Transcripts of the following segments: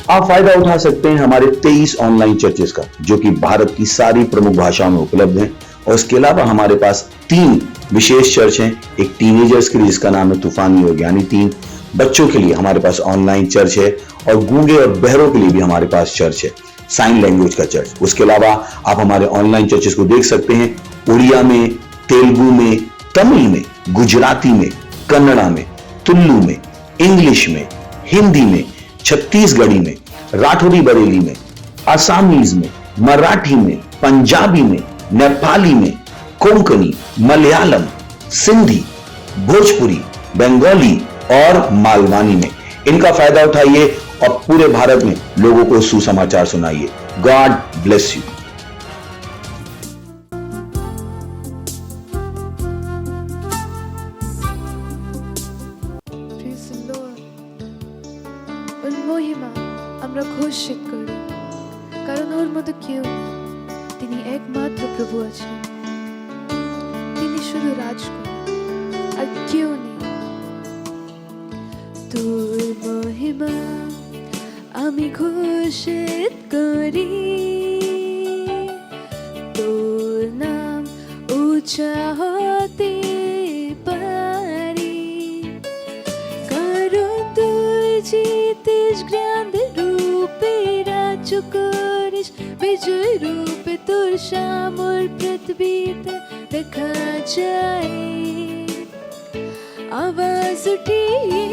आप फायदा उठा सकते हैं हमारे 23 ऑनलाइन चर्चेस का, जो कि भारत की सारी प्रमुख भाषाओं में उपलब्ध हैं। और इसके अलावा हमारे पास 3 विशेष चर्च हैं। एक टीनेजर्स के लिए जिसका नाम है तूफानी और ज्ञानी 3, बच्चों के लिए हमारे पास ऑनलाइन चर्च है, और गूंगे और बहरों के लिए भी हमारे पास चर्च है, साइन लैंग्वेज का चर्च। उसके अलावा आप हमारे ऑनलाइन चर्चेस को देख सकते हैं उड़िया में, तेलुगु में, तमिल में, गुजराती में, कन्नड़ा में, तुलु में, इंग्लिश में, हिंदी में, छत्तीसगढ़ी में, राठौरी बरेली में, आसामीज में, मराठी में, पंजाबी में, नेपाली में, कोंकणी, मलयालम, सिंधी, भोजपुरी, बंगाली और मालवानी में। इनका फायदा उठाइए और पूरे भारत में लोगों को सुसमाचार सुनाइए। God bless you. মহিমা আমরা ঘোষিত করি, কারণ ওর মতো কেউ নেই। তিনি একমাত্র প্রভু আছেন, তিনি শুধু রাজ করেন, আর কেউ নেই। তোর মহিমা আমি ঘোষিত করি, তোর নাম উঁচা হতে পারি, কারণ তুই জিতিস জ্ঞান রূপে রাজ্য করিস, বিজয় রূপে তোর সামর পৃথিবীতে দেখা যায়। আওয়াজ উঠিয়ে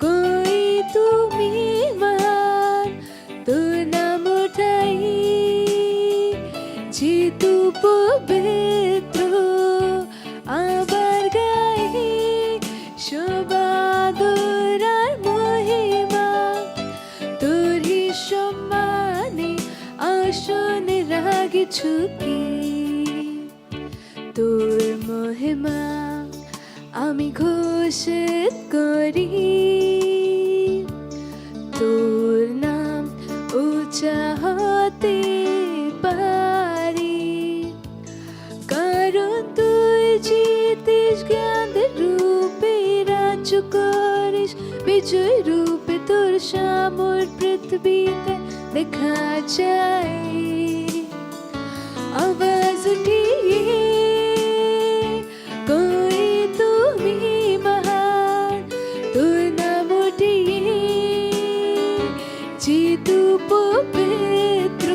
কই তুমি মহান, তোর নাম উঠাই যেতু পবিত্র, আবার গাই সবাদর আর মহিমা, তোর সম্মানে আসনে রাগিছু কি, তোর মহিমা আমি ঘোষিত করি, তোর নাম উঁচা হতে পারি, কারণ তুই জিতিস জ্ঞান রূপে রাজ্য করিস, বিজয় রূপে তোর সামর পৃথিবীতে দেখা যায়। আওয়াজ উঠিয়ে কই তুমি মহান, তোর নাম উঠিয়ে যেতু পবিত্র,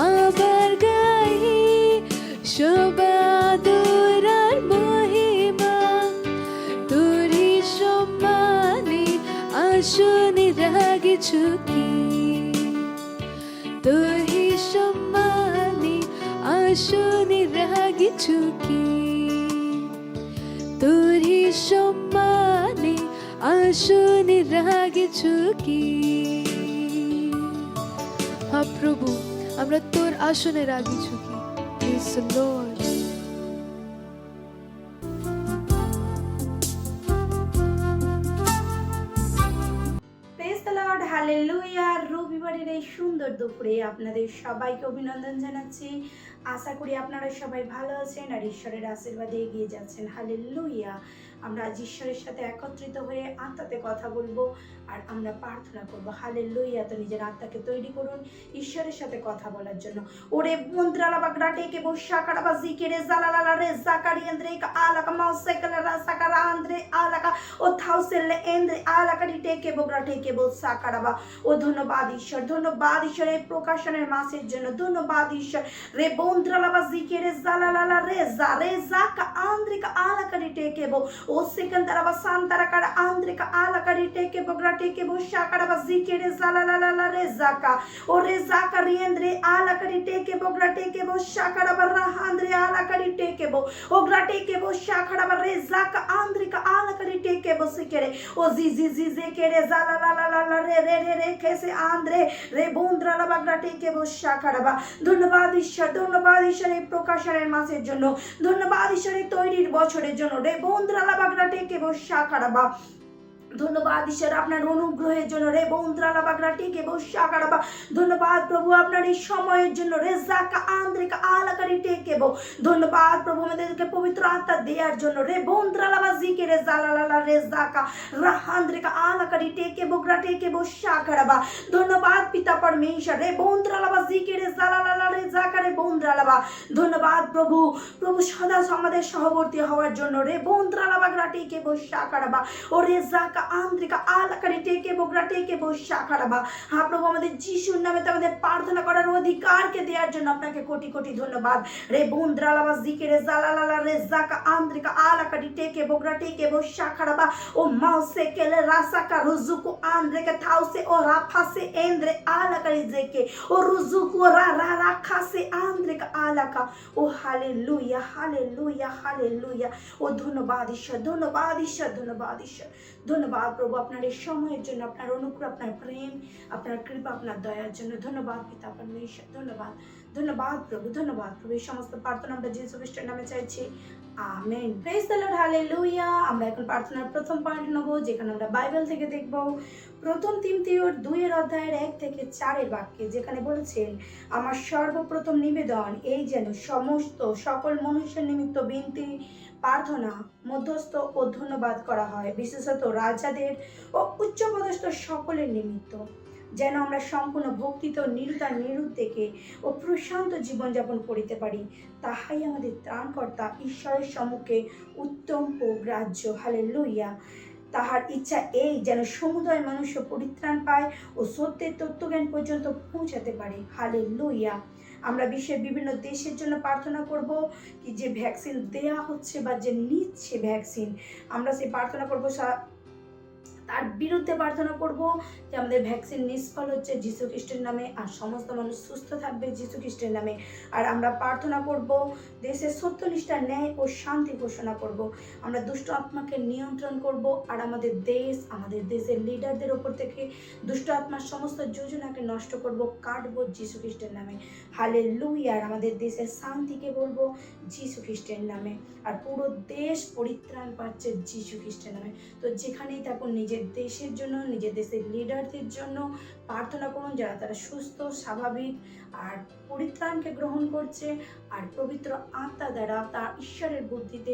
আবার গাই সবাদর আর মহিমা, তোরই সম্মানে আসনে রাগিছু কি, তোরই সম্মানে আসনে রাগিছু কি, তোরই সম্মানে আসনে রাগিছু কি। হ্যাঁ প্রভু, আমরা তোর আসনে রাগিছু কি। Praise the Lord. Praise the Lord, hallelujah. রবিবারের এই সুন্দর দুপুরে আপনাদের সবাইকে অভিনন্দন জানাচ্ছি। আশা করি আপনারা সবাই ভালো আছেন আর ঈশ্বরের আশীর্বাদে এগিয়ে যাচ্ছেন। হালেলুয়া। আমরা আজ ঈশ্বরের সাথে একত্রিত হয়ে আত্মাতে কথা বলবো আর আমরা প্রার্থনা করবো। হালেলুয়া। তো নিজের আত্মাকে তৈরি করুন ঈশ্বরের সাথে কথা বলার জন্য। ওরে মন্ত্রালা বাগড়া টেকে বসা কাড়াবা জিকেরে জালালালা রে জাকারি এন্দ্রে আলাকা মাউসাইকেলা রাসাকারা আন্দ্রে আলাকা ও থাউসেলে এন্দ্রে আলাকারি টেকে বগড়া টেকে বসা কাড়াবা। ও ধন্যবাদ ঈশ্বর, ধন্যবাদ ঈশ্বর এই প্রকাশনের মাসের জন্য। ধন্যবাদ ঈশ্বর। রে বন্দ্রালা বা জিকেরে জালালালা রে জাকা আন্দ্রিকা আলাকারি টেকে বো ও সেকেন্দারা বা সান্তারা কাড়া আন্দ্রিকা আলাকারি টেকে বগড়া টেকে বসা কাড়াবা জিকেরে জালালালা রে জাকা ও রে জাকা রিয়েন্দ্রে আলাকারি টেকে বগড়া টেকে বসা কাড়াবা রাহান্দ্রে আলাকারি টেকে বো ওগড়া টেকে বসা কাড়াবা রে জাকা আন্দ্রিকা আলাকারি টেকে বসে কেরে ও জি জি জি জে কেরে জালালালা রে রে রে রে কেসে আন্দ্রে রে বন্দ্রালা বাগড়া টেকে বসা কাড়াবা। ধন্যবাদ ঈশ্বর, ধন্যবাদ ঈশ্বর এই প্রকাশনের মাসের জন্য। ধন্যবাদ ঈশ্বর এই তৈরির বছরের জন্য। রে বন্দ্রালা বাগড়া টেকে বসা কাড়াবা। ধন্যবাদ ঈশ্বর আপনার অনুগ্রহের জন্য রে বন্দ্রালা বাগরা টিকে বসা কারাবা। ধন্যবাদ প্রভু আপনার এই সময়ের জন্য রে জাকা আন্দ্রিকা আলাকারি টেকে বো। ধন্যবাদ প্রভু আমাদেরকে পবিত্র আত্মা দেওয়ার জন্য রে বন্দ্রালা বাজিকে রে জালালালা রে জাকা রাহান্দ্রিকা আলাকারি টেকে বগরা টেকে বসা কারাবা। ধন্যবাদ পিতা পরমেশ্বর রে বন্দ্রালা বাজিকে রে জালালালা রে জাকা রে বন্দ্রালা বা। ধন্যবাদ প্রভু প্রভু সদা আমাদের সহবর্তী হওয়ার জন্য রে বন্দ্রালা বাগরা টেকে বসা কারাবা। ও রে জাকা আন্দ্রিকা আলাকারি টেকে বগরা টেকে বসা কারাবা। হ্যাঁ প্রভু আমাদের যিশুর নামে আমাদের প্রার্থনা করার অধিকারকে দেওয়ার জন্য আপনাকে কোটি কোটি ধন্যবাদ রে বন্দ্রালাবা জিকে রে জালালালা রে জাকা আন্দ্রিকা আলাকারি টেকে বগরা টেকে বসা কারাবা। ও মাউসে কেলে রাসাকা রুজুকু আন্দ্রিকা থাউসে ও রাফাসে এন্দ্রে আলাকারি জেকে ও রুজুকু রা রা রাখাসে আন্দ্রিকা আলাকা। ও হালেলুয়া হালেলুয়া হালেলুয়া। ও ধন্যবাদ ঈশ্বর ধন্যবাদ ঈশ্বর ধন্যবাদ ঈশ্বর। ধন্যবাদ প্রভু আপনার এই সময়ের জন্য, আপনার অনুগ্রহ, আপনার প্রেম, আপনার কৃপা, আপনার দয়ার জন্য। ধন্যবাদ পিতা পরমেশ্বর, ধন্যবাদ ধন্যবাদ প্রভু, ধন্যবাদ প্রভু। এই সমস্ত প্রার্থনা আমরা যীশু খ্রিস্টের নামে চাইছি, amen. Praise the Lord, hallelujah. আমরা এখন প্রার্থনার প্রথম পয়েন্ট নেব, যেখানে আমরা বাইবেল থেকে দেখব প্রথম তিমথিও 2:1-4 বাক্যে, যেখানে বলেছেন, আমার সর্বপ্রথম নিবেদন এই যেন সমস্ত সকল মনুষ্যের নিমিত্ত বিনতি, প্রার্থনা, মধ্যস্থ ও ধন্যবাদ করা হয়, বিশেষত রাজাদের ও উচ্চপদস্থ সকলের নিমিত্ত, যেন আমরা সম্পূর্ণ ভক্তিতে ও নিরুদ্বেগে ও প্রশান্ত জীবনযাপন করিতে পারি। তাহাই আমাদের ত্রাণকর্তা ঈশ্বরের সম্মুখে উত্তম ও গ্রাহ্য। হালেলুয়া। তাহার ইচ্ছা এই যেন সমুদয় মানুষ পরিত্রাণ পায় ও সত্যের তত্ত্বজ্ঞান পর্যন্ত পৌঁছাতে পারে। হালেলুয়া। আমরা বিশ্বের বিভিন্ন দেশের জন্য প্রার্থনা করব, কি যে ভ্যাকসিন দেয়া হচ্ছে বা যে নিচ্ছে ভ্যাকসিন, আমরা সেই প্রার্থনা করব, তার বিরুদ্ধে প্রার্থনা করব যে আমাদের ভ্যাকসিন নিষ্ফল হচ্ছে যীশু খ্রিস্টের নামে, আর সমস্ত মানুষ সুস্থ থাকবে যীশু খ্রিস্টের নামে। আর আমরা প্রার্থনা করব, দেশের সত্যনিষ্ঠা, ন্যায় ও শান্তি ঘোষণা করব। আমরা দুষ্ট আত্মাকে নিয়ন্ত্রণ করব, আর আমাদের দেশ, আমাদের দেশের লিডারদের ওপর থেকে দুষ্ট আত্মার সমস্ত যোজনাকে নষ্ট করব, কাটবো যীশু খ্রিস্টের নামে। হালেলুয়া। আর আমাদের দেশের শান্তিকে বলবো যীশু খ্রিস্টের নামে, আর পুরো দেশ পরিত্রাণ পাচ্ছে যীশু খ্রিস্টের নামে। তো যেখানেই থাকুন, নিজের দেশের জন্য, নিজের দেশের লিডারদের জন্য প্রার্থনা করুন, যারা তারা সুস্থ, স্বাভাবিক আর পরিত্রাণকে গ্রহণ করছে, আর পবিত্র আত্মা দ্বারা তার ঈশ্বরের বুদ্ধিতে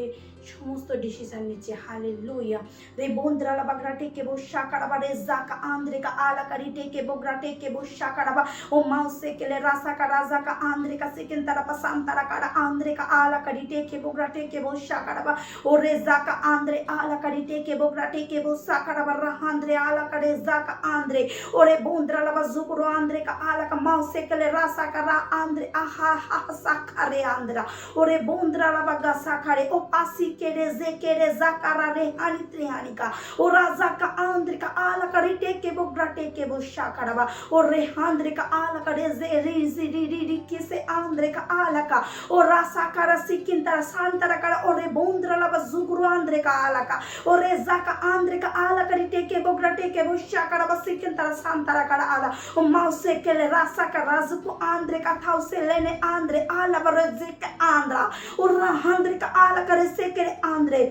সমস্ত ডিসিশন নিচ্ছে। হালেলুয়া। রে বন্দ্রালা বাগরা টেকে বসা কারাবা রে জাকা আন্দ্রিকা আলাকারি টেকে বগরা টেকে বসা কারাবা। ও মাউসে কেলে রাসাকা রাজাকা আন্দ্রিকা সেকেন তারাপা সান্তারা কারা আন্দ্রিকা আলাকারি টেকে বগরা টেকে বসা কারাবা। ও রে জাকা আন্দ্রে আলাকারি টেকে বগরা টেকে বসা কারাবা রাহান্দ্রে আলাকারে জাকা আন্দ্রে। ওরে বন্দ্রালা বা জুকুরো আন্দ্রিকা আলাকা মাউসে কেলে রাসাকা রা আন্দ্রে আহা হা সাকারে আন্দ্রা। ওরে বন্দ্রালা বা গাসাকারে ও পাসি কেরে জে কেরে জাকারা রে হানি ত্রিহানিকা। ও রাজাকা আন্দ্রিকা আলাকারি টেকে বগরা টেকে বসা কারাবা। ও রে হান্দ্রিকা আলাকারে জে রিজি রি কিসে আন্দ্রিকা আলাকা। ও রাসাকারা সিকিন্তারা সান্তারা কারা। ওরে বন্দ্রালা বা জুকুরো আন্দ্রিকা আলাকা। ওরে জাকা আন্দ্রিকা আলাকারি টেকে বগরা টেকে বসা কারাবা সিকিন্তারা সান্তারা কারা আলা। ও মাউসে কেলে রাসাকা রাজুকু আন্দ্রিকা থাউসে লেনে আন্দ্রে ala barozeka andra urra handrika ala kare sekere andre।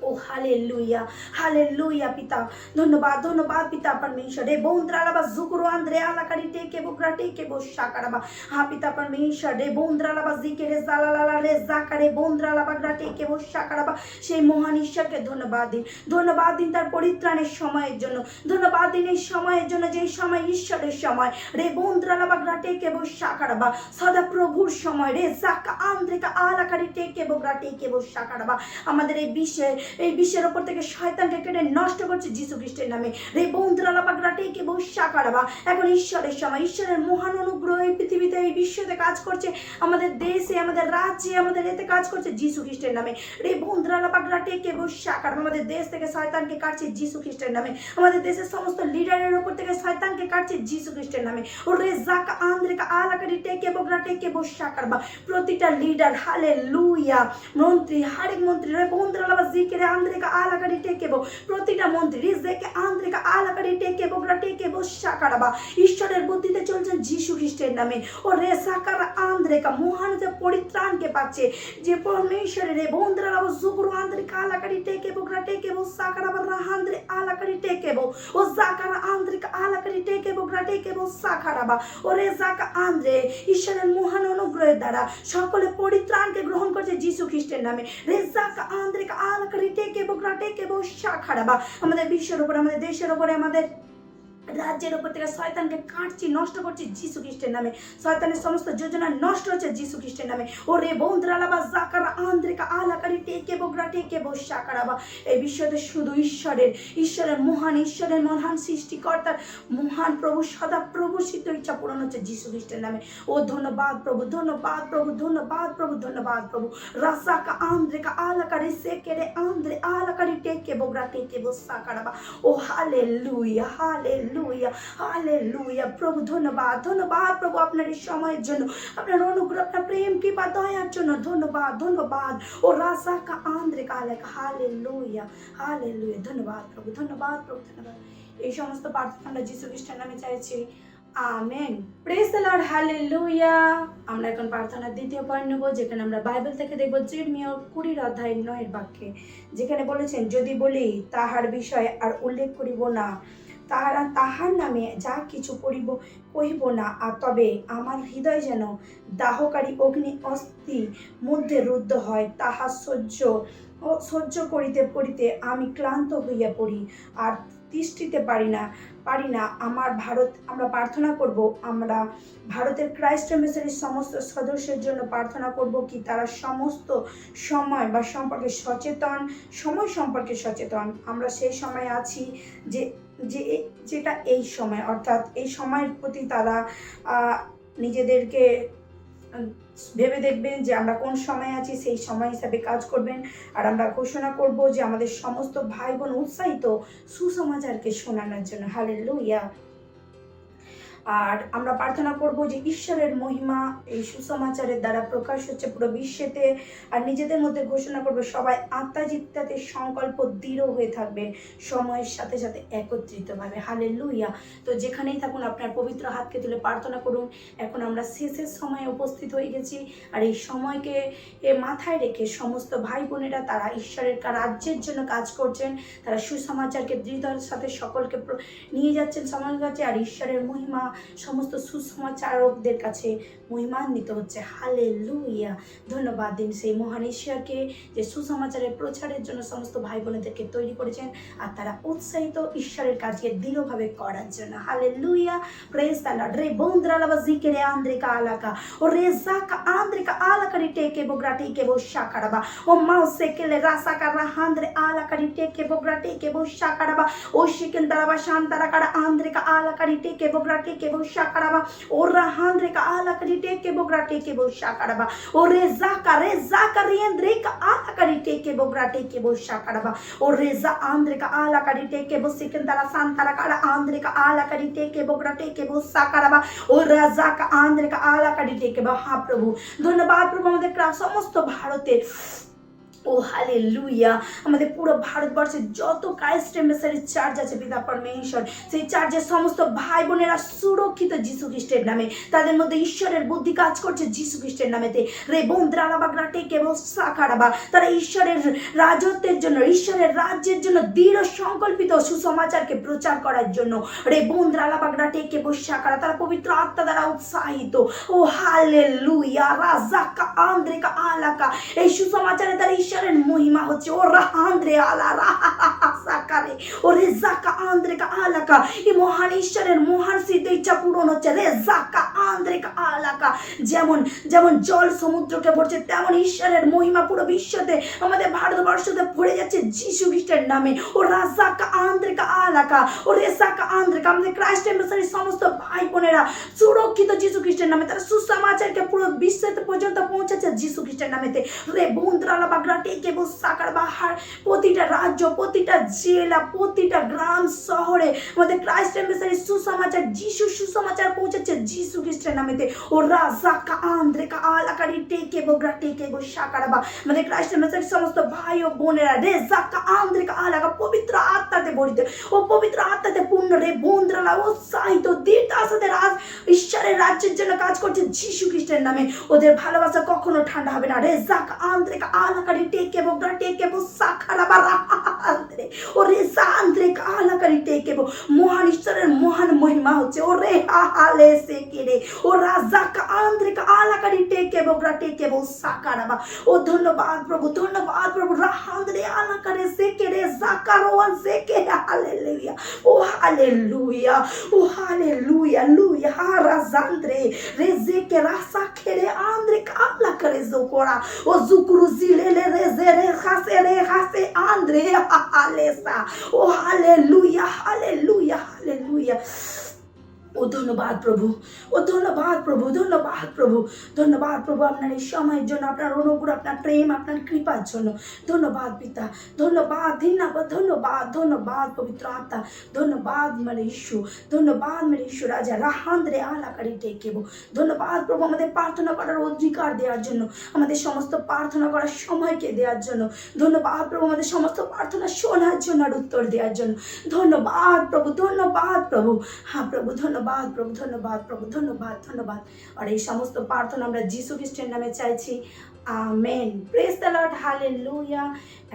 ও হালেলুয়া হালেলুয়া পিতা, ধন্যবাদ ধন্যবাদ পিতা পরমেশ্বর। রে বন্দ্রালা বা জুকুরো আন্দ্রে আলাকারি টেকে বগরা টেকে বসা কারাবা। হ্যাঁ পিতা পরমেশ্বর। রে বন্দ্রালা বা জিকে রে জালালালা রে জাকারে বন্দ্রালা বাগরা টেকে বসা কারাবা। সেই মহান ঈশ্বরকে ধন্যবাদ দিন, ধন্যবাদ দিন তার পরিত্রাণের সময়ের জন্য, ধন্যবাদ দিন এই সময়ের জন্য, যে সময় ঈশ্বরের সময়। রে বন্দ্রালা বাগরা টেকে বসা কারাবা, সদা প্রভুর সময়। রে জাকা আন্দ্রিকা আলাকারি টেকে বগরা টেকে বসা কারাবা। আমাদের এই বিশ্বের ওপর থেকে শয়তানকে কেটে নষ্ট করছে যীশু খ্রিস্টের নামে। রে বন্দ্রালা বাগরা টেকে বসা কারাবা। এখন ঈশ্বরের সময়, ঈশ্বরের মহান অনুগ্রহ এই পৃথিবীতে, এই বিশ্বতে কাজ করছে, আমাদের দেশে, আমাদের রাজ্যে, আমাদের এতে কাজ করছে যীশু খ্রিস্টের নামে। রে বন্দ্রালা বাগরা টেকে বসা কারাবা। আমাদের দেশ থেকে শয়তানকে কাটছে যীশু খ্রিস্টের নামে। আমাদের দেশের সমস্ত লিডারের ওপর থেকে শয়তানকে কাটছে যীশু খ্রিস্টের নামে। ও রে জাকা আন্দ্রিকা আলাকারি টেকে বগরা টেকে বসা কারাবা। প্রতিটা লিডার, হালেলুয়া, মন্ত্রী, হারেক মন্ত্রী, রে বন্দ্রালা বা জিকে রে আন্দ্রেকা আলাকারি টেকেবো প্রতিটা মন্ত্রী রিজেকে আন্দ্রেকা আলাকারি টেকেবো টেকেবো সাকারাবা ঈশ্বরের বুদ্ধিতে চলছেন যিশু খ্রিস্টের নামে ও রে সাকারা আন্দ্রেকা মহানতে পরিত্রাণকে পাচ্ছে যে পরমেশ্বরের রে বন্ধুরা জুগুরু আন্দ্রেকা আলাকারি টেকেবো সাকারাবা রাহান্দ্রে আলাকারি টেকেবো ও জাকারা আন্দ্রেকা আলাকারি টেকেবো সাকারাবা ও রে জাকা আন্দ্রে ঈশ্বরের মহান অনুগ্রহের দ্বারা সকলে পরিত্রাণকে গ্রহণ করছে যিশু খ্রিস্টের নামে রে জাকা আন্দ্রেকা আলাকারি টেকেবো সাকারাবা আমাদের বিশ্বের উপরে আমাদের দেশের উপরে আমাদের রাজ্যের উপর থেকে শয়তানকে কাটছি নষ্ট করছি যিশু খ্রিস্টের নামে শয়তানের সমস্ত যোজনা নষ্ট হচ্ছে যিশু খ্রিস্টের নামে ও রে বন্ধুরালাবা জাকারা আন্দ্রেকা আলাকারি টেকেবো সাকারাবা এই বিশ্বতে শুধু ঈশ্বরের মহান সৃষ্টিকর্তার মহান প্রভু সদা প্রভুষিত ইচ্ছা পূরণ হচ্ছে যিশু খ্রিস্টের নামে ও ধন্যবাদ প্রভু ধন্যবাদ প্রভু ধন্যবাদ প্রভু ধন্যবাদ প্রভু রাসাকা আন্দ্রেকা আলাকারি সেকেরে আন্দ্রে আলাকারি টেকেবো সাকারাবা ও হালেলুয়া হালেলুয়া প্রভু ধন্যবাদ প্রভু আপনার এই সময়ের জন্য আপনার অনুগ্রহ আপনার প্রেম কৃপা দয়ার জন্য ধন্যবাদ ও রাসাকা আন্দ্রেকা আলাকা হালেলুয়া ধন্যবাদ প্রভু ধন্যবাদ এই সমস্ত প্রার্থনা আমরা যিশু খ্রিস্টের নামে চাইছি amen praise the Lord hallelujah আমরা এখন প্রার্থনার দ্বিতীয় পয়েন্ট নেব যেখানে আমরা বাইবেল থেকে দেখব জিরমিয়া 20:9 বাক্যে যেখানে বলেছেন যদি বলি তাহার বিষয়ে আর উল্লেখ করিব না তাহার নামে যা কিছু কহিব না আর তবে আমার হৃদয় যেন দাহকারী অগ্নি অস্থি মধ্যে রুদ্ধ হয় তাহা সহ্য করিতে আমি ক্লান্ত হইয়া পড়ি আর তিষ্ঠিতে পারি না আমরা প্রার্থনা করব আমরা ভারতের ক্রাইস্ট এম্বাসির সমস্ত সদস্যের জন্য প্রার্থনা করব কি তারা সমস্ত সময় সম্পর্কে সচেতন আমরা সেই সময় আছি যেটা এই সময় অর্থাৎ এই সময়ের প্রতি তারা নিজেদেরকে ভেবে দেখবেন যে আমরা কোন সময় আছি সেই সময় হিসাবে কাজ করবেন আর আমরা ঘোষণা করব যে আমাদের সমস্ত ভাই বোন উৎসাহিত সুসমাচারকে শোনানোর জন্য হালেলুয়া আর আমরা প্রার্থনা করব যে ঈশ্বরের মহিমা এই সুসমাচারের দ্বারা প্রকাশ হচ্ছে পুরো বিশ্বেতে আর নিজেদের মধ্যে ঘোষণা করবে সবাই আত্মাজিত্তাতে সংকল্প দৃঢ় হয়ে থাকবে সময়ের সাথে সাথে একত্রিতভাবে হালেলুয়া তো যেখানেই থাকুন আপনার পবিত্র হাতকে তুলে প্রার্থনা করুন এখন আমরা শেষের সময়ে উপস্থিত হয়ে গেছি আর এই সময়কে মাথায় রেখে সমস্ত ভাই বোনেরা তারা ঈশ্বরের রাজ্যের জন্য কাজ করছেন তারা সুসমাচারকে দৃঢ়তার সাথে সকলকে নিয়ে যাচ্ছেন সমাজের কাছে আর ঈশ্বরের মহিমা সমস্ত সুসমাচারকদের কাছে মহিমান্বিত হচ্ছে হালেলুয়া ধন্যবাদ দিন সেই মহান ঈশ্বরকে যে সুসমাচারের প্রচারের জন্য সমস্ত ভাই বোনেদেরকে তৈরি করেছেন আর তারা উৎসাহিত ঈশ্বরের কাজকে দৃঢ়ভাবে করার জন্য হালেলুয়া প্রেজ দ্য লর্ড রে বন্দ্রালাবা জিকেরে আন্দ্রিকা আলাকা ও রেজাকা আন্দ্রিকা আলাকারি টেকেবো সাকারাবা ও মাউসেকেলে রাসাকা রাহান্দ্রে আলাকারি টেকেবো সাকারাবা ও শিকেন্দারাবা শান্তারাকারা আন্দ্রিকা আলাকারি টেকেবো সাকারাবা ও রাহান্দ্রিকা আলাকারি টেকেবো সাকারাবা ও রেজাকা রিয়েন্দ্রিকা আলাকারি টেকেবো সাকারাবা ও রেজা আন্দ্রিকা আলাকারি টেকেবো সিকেন্দারা শান্তারাকারা আন্দ্রিকা আলাকারি টেকেবো সাকারাবা ও রাজাকা আন্দ্রিকা আলাকারি টেকেবো হ্যাঁ প্রভু ধন্যবাদ প্রভু আমাদের সমস্ত ভারতের ও হালেলুয়া আমাদের পুরো ভারতবর্ষের যত ক্রাইস্ট এম্বাসির চার্চ আছে পিতা পরমেশ্বর সেই চার্চের সমস্ত ভাই বোনেরা সুরক্ষিত যিশু খ্রিস্টের নামে তাদের মধ্যে ঈশ্বরের বুদ্ধি কাজ করছে যিশু খ্রিস্টের নামেতে রে বন্দ্রালাবাগরা টেকেবো সাকারাবা তারা ঈশ্বরের রাজত্বের জন্য ঈশ্বরের রাজ্যের জন্য দৃঢ় সংকল্পিত সুসমাচারকে প্রচার করার জন্য রে বন্দ্রালাবাগরা টেকেবো সাকারা তারা পবিত্র আত্মা দ্বারা উৎসাহিত ও হালেলুয়া রাজাকা আন্দ্রিকা আলাকা এই সুসমাচারে তারা ঈশ্বরের মহিমা হচ্ছে ও রাহান্দ্রে আলা রাহাসাকারে ও রেজাকা আন্দ্রিকা আলাকা এই মহান ঈশ্বরের মহান সিদ্ধ ইচ্ছা পূরণ হচ্ছে রেজাকা আন্দ্রিকা আলাকা যেমন জল সমুদ্রকে ভরছে তেমন ঈশ্বরের মহিমা পুরো বিশ্বতে আমাদের ভারতবর্ষতে ভরে যাচ্ছে যিশু খ্রিস্টের নামে ও রাজাকা আন্দ্রিকা আলাকা ও রেজাকা আন্দ্রিকা আমাদের ক্রাইস্ট এম্বাসির সমস্ত ভাই বোনেরা সুরক্ষিত যিশু খ্রিস্টের নামে তারা সুসমাচারকে পুরো বিশ্বেতে পর্যন্ত পৌঁছেছে যিশু খ্রিস্টের নামেতে রে বন্দ্রালা বাগরা টেকেবো সাকার বাহার প্রতিটা রাজ্য প্রতিটা জেলা প্রতিটা গ্রাম শহরে আমাদের ক্রাইস্ট এম্বাসির সুসমাচার যিশু সুসমাচার পৌঁছেছে যিশু খ্রিস্টের নামেতে ও রাজা কা আন্দ্রে কা আলাকারি টেকে বো শাকারাবা আমাদের খ্রিস্টের মেসেজ সমস্ত ভাই ও বোনেরা রে জাকা আন্দ্রে কা আলাকা পবিত্র আত্মাতে ভরিতে ও পবিত্র আত্মাতে পূর্ণ রে বন্ধুরা উৎসাহিত দিন আসাদের আজ ঈশ্বরের রাজ্যের জন্য কাজ করছে যিশু খ্রিস্টের নামে ওদের ভালোবাসা কখনো ঠান্ডা হবে না রে জাকা আন্দ্রে কা আলাকারি টেকে বো শাকারাবা আন্দ্রে ও রে আন্দ্রে কা আলাকারি টেকে বো মহান ঈশ্বরের মহান মহিমা হচ্ছে ও রে হালে সে কেরে ও রাজা কা আন্দ্রে কা আলাকারি টেকে বো সাকারাবা ও ধন্যবাদ প্রভু রাহান্দ্রে আলাকারে সে কেরে জাকারোয়ান সে কে হালেলুয়া ও হালেলুয়া লুয়া হারাজান্দ্রে রে জে কে রাসা খেরে আন্দ্রে কা আলাকারে জোকোরা ও জুকরু জিলেলে রে জে রে খাসে আন্দ্রে হালেসা ও হালেলুয়া ও ধন্যবাদ প্রভু আপনার এই সময়ের জন্য আপনার অনুগ্রহ আপনার প্রেম আপনার কৃপার জন্য ধন্যবাদ পিতা ধন্যবাদ পবিত্র আত্মা ধন্যবাদ মেরে ঈশ্বর রাজা রাহান্দ্রে আলাকারি টেকেবো ধন্যবাদ প্রভু আমাদের প্রার্থনা করার অধিকার দেওয়ার জন্য আমাদের সমস্ত প্রার্থনা করার সময়কে দেওয়ার জন্য ধন্যবাদ প্রভু আমাদের সমস্ত প্রার্থনা শোনার জন্য আর উত্তর দেওয়ার জন্য ধন্যবাদ প্রভু হ্যাঁ প্রভু ধন্যবাদ আর এই সমস্ত প্রার্থনা আমরা যিশু খ্রিস্টের নামে চাইছি amen praise the Lord hallelujah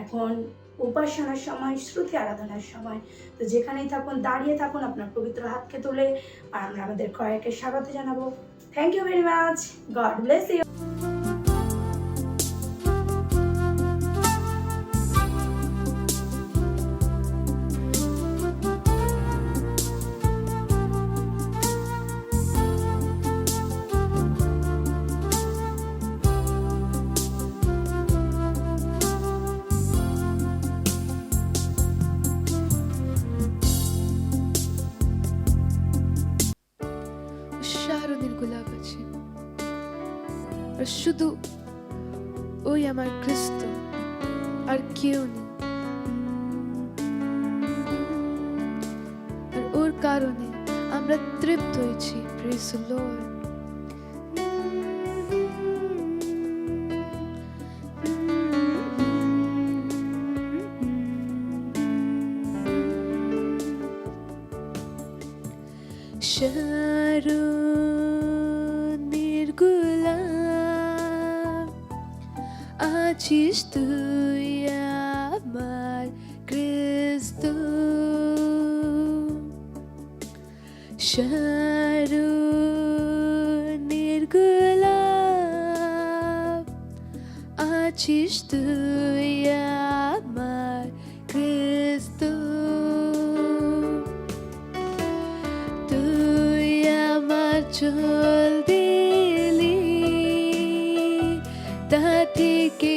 এখন উপাসনার সময় শ্রুতি আরাধনার সময় তো যেখানেই থাকুন দাঁড়িয়ে থাকুন আপনার পবিত্র হাতকে তুলে আর আমরা আমাদের ক্রয়কে স্বাগত জানাবো thank you very much God bless you শারদের গোলাপ আছে আর শুধু ওই আমার খ্রিস্ট আর কেউ নেই আর ওর কারণে আমরা তৃপ্ত হয়েছি প্রেজ দ্য লর্ড শারদের গোলাপ আছিস তুই আমার খ্রিস্ট শারদের গোলাপ আছিস তুই আমার খ্রিস্ট চল দিলি তা থেকে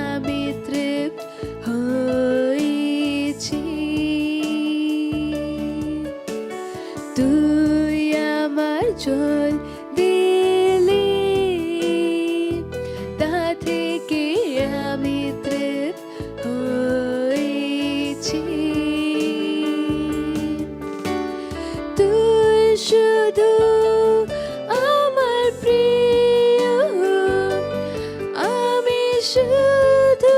আমি তৃপ্ত হয়েছি তুই আমার চল দিলি তা থেকে আমি তৃপ্ত হয়েছি তুই শুধু শুধু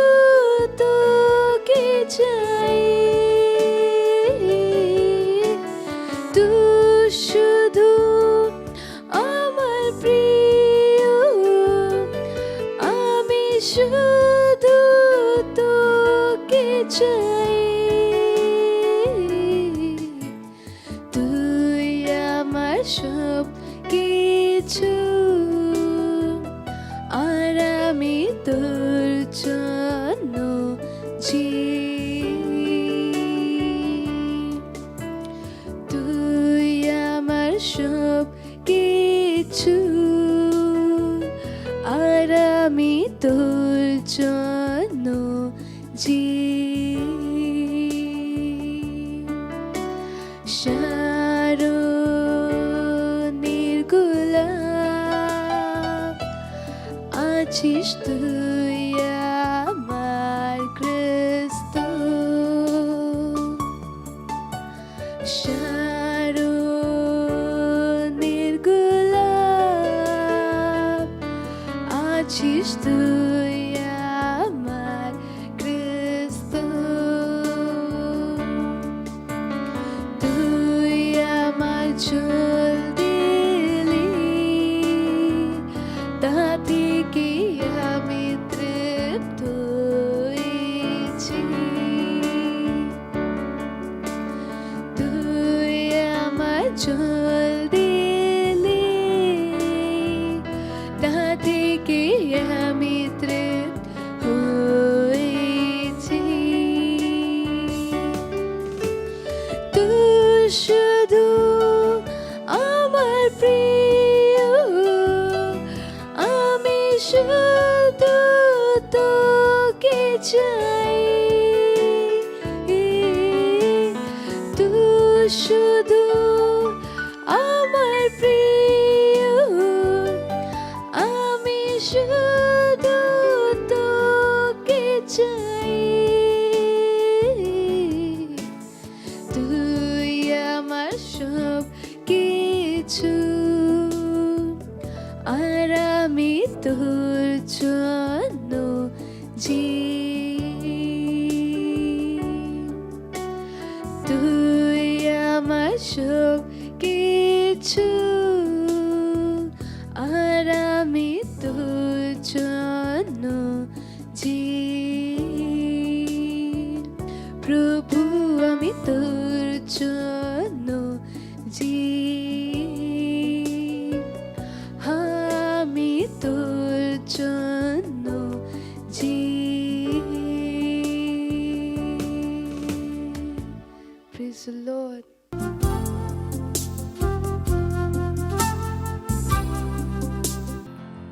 তোকে চাই তুই শুধু আমার প্রিয় আমি শুধু তোকে চাই তুই আমার সব কিছু আর আমি তোর জন্য তুই আমার সব কিছু আর আমি তোর জন্য শারদের গোলাপ আছিস তুই আমার খ্রিস্ট শারদের গোলাপ চাই, তুই শুধু আমার প্রিয়, আমি শুধু তোকে চাই, তুই আমার সব কিছু, আর আমি তোর জন্য তুই আমার সব কিছু, আর আমি তোর জন্য প্রভু আমি তোর জন্য আমি তোর জন্য Praise the Lord.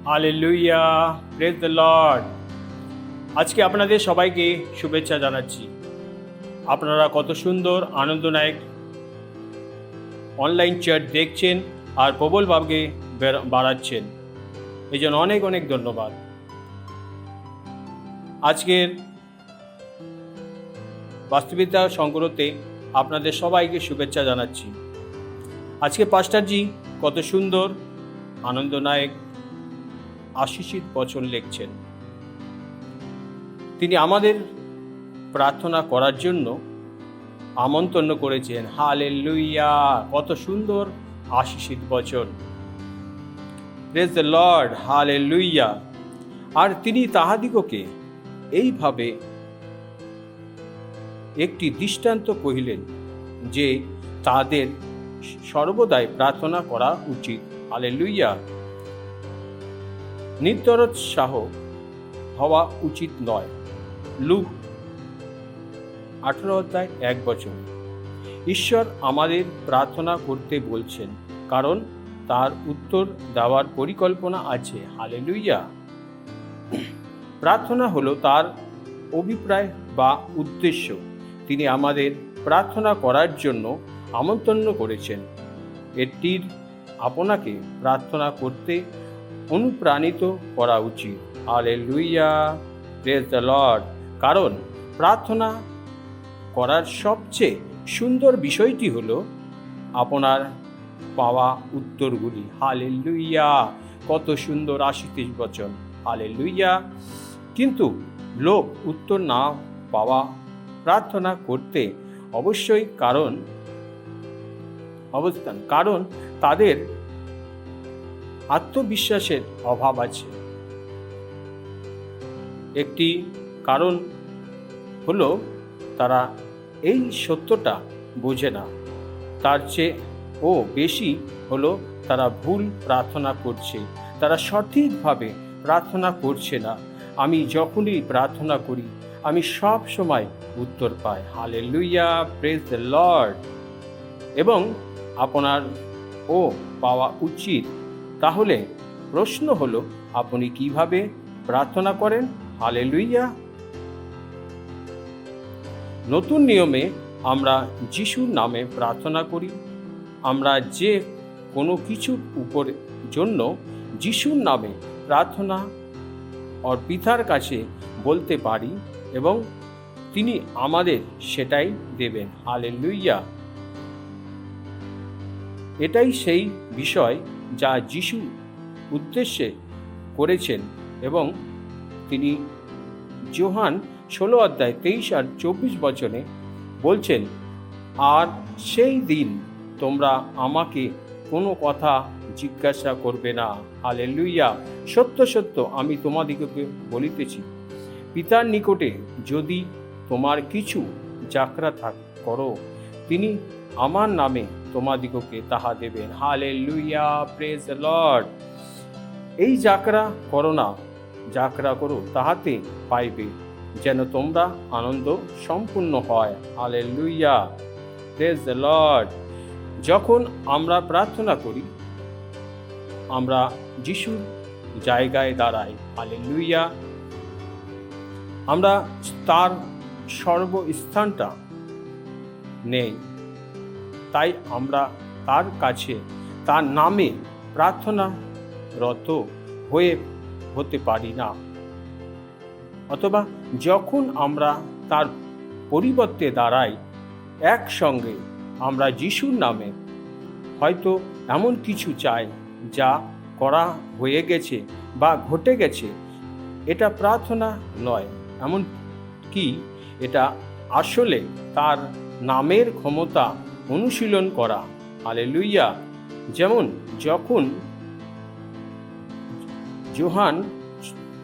Hallelujah, praise the Lord. আজকে আপনাদের সবাইকে শুভেচ্ছা জানাচ্ছি। আপনারা কত সুন্দর আনন্দনায়ক অনলাইন চার্চ দেখছেন আর প্রবলভাবে বাড়াচ্ছেন, এই জন্য অনেক অনেক ধন্যবাদ। আজকের বাস্তবিকতা সংগ্রহতে আপনাদের সবাইকে শুভেচ্ছা জানাচ্ছি। আজকে পাস্টারজি কত সুন্দর আনন্দনায়ক আশীষিত বচন লিখছেন। তিনি আমাদের প্রার্থনা করার জন্য আমন্ত্রণ করেছেন। হালেলুয়া, কত সুন্দর আশীষিত বচন। Praise the Lord, hallelujah. আর তিনি তাহাদিগকে এইভাবে একটি দৃষ্টান্ত কহিলেন যে তাদের সর্বদাই প্রার্থনা করা উচিত। হালেলুয়া। নিরুৎসাহ হওয়া উচিত নয়। লূক 18:1 ঈশ্বর আমাদের প্রার্থনা করতে বলছেন, কারণ তার উত্তর দেওয়ার পরিকল্পনা আছে। হালেলুয়া। প্রার্থনা হলো তার অভিপ্রায় বা উদ্দেশ্য। তিনি আমাদের প্রার্থনা করার জন্য আমন্ত্রণ করেছেন। এটির আপনাকে প্রার্থনা করতে অনুপ্রাণিত করা উচিত। Hallelujah, praise the Lord. কারণ প্রার্থনা করার সবচেয়ে সুন্দর বিষয়টি হলো আপনার পাওয়া উত্তরগুলি। হালেলুয়া, কত সুন্দর আশীষ বচন। হালেলুয়া। কিন্তু লোক উত্তর না পাওয়া প্রার্থনা করতে অবশ্যই কারণ তাদের আত্মবিশ্বাসের অভাব আছে। একটি কারণ হলো তারা এই সত্যটা বোঝে না। তার চেয়েও বেশি হলো তারা ভুল প্রার্থনা করছে, তারা সঠিকভাবে প্রার্থনা করছে না। আমি যখনই প্রার্থনা করি আমি সব সময় উত্তর পাই। Hallelujah, praise the lord. এবং আপনার পাওয়া উচিত। তাহলে প্রশ্ন হলো আপনি কিভাবে প্রার্থনা করেন? হালেলুয়া। নতুন নিয়মে আমরা যিশুর নামে প্রার্থনা করি। আমরা যে কোনো কিছুর উপর জন্য যিশুর নামে প্রার্থনা আর পিতার কাছে বলতে পারি এবং তিনি আমাদের সেটাই দেবেন। হালেলুয়া। এটাই সেই বিষয় যা যিশু উদ্দেশ্যে করেছেন এবং তিনি যোহান 16:23-24 বলছেন, আর সেই দিন তোমরা আমাকে কোনো কথা জিজ্ঞাসা করবে না। হালেলুয়া। সত্য সত্য আমি তোমাদিগকে বলিতেছি, পিতার নিকটে যদি তোমার কিছু যাত্রা করো, তিনি আমার নামে তোমাদিগকে তাহা দেবেন। Hallelujah, praise the Lord. এই যাত্রা করো না, যাত্রা করো তাহাতে পাইবে, যেন তোমরা আনন্দ সম্পূর্ণ হয়। Hallelujah, praise the Lord. যখন আমরা প্রার্থনা করি আমরা যিশুর জায়গায় দাঁড়াই। হালেলুয়া। আমরা তার সর্বস্থানটা নেই, তাই আমরা তার কাছে তার নামে প্রার্থনারত হতে পারি না। অথবা যখন আমরা তার পরিবর্তে দাঁড়াই, একসঙ্গে আমরা যিশুর নামে হয়তো এমন কিছু চাই যা করা হয়ে গেছে বা ঘটে গেছে, এটা প্রার্থনা নয়, এমন কি এটা আসলে তার নামের ক্ষমতা অনুশীলন করা। হালেলুয়া। যেমন যখন যোহান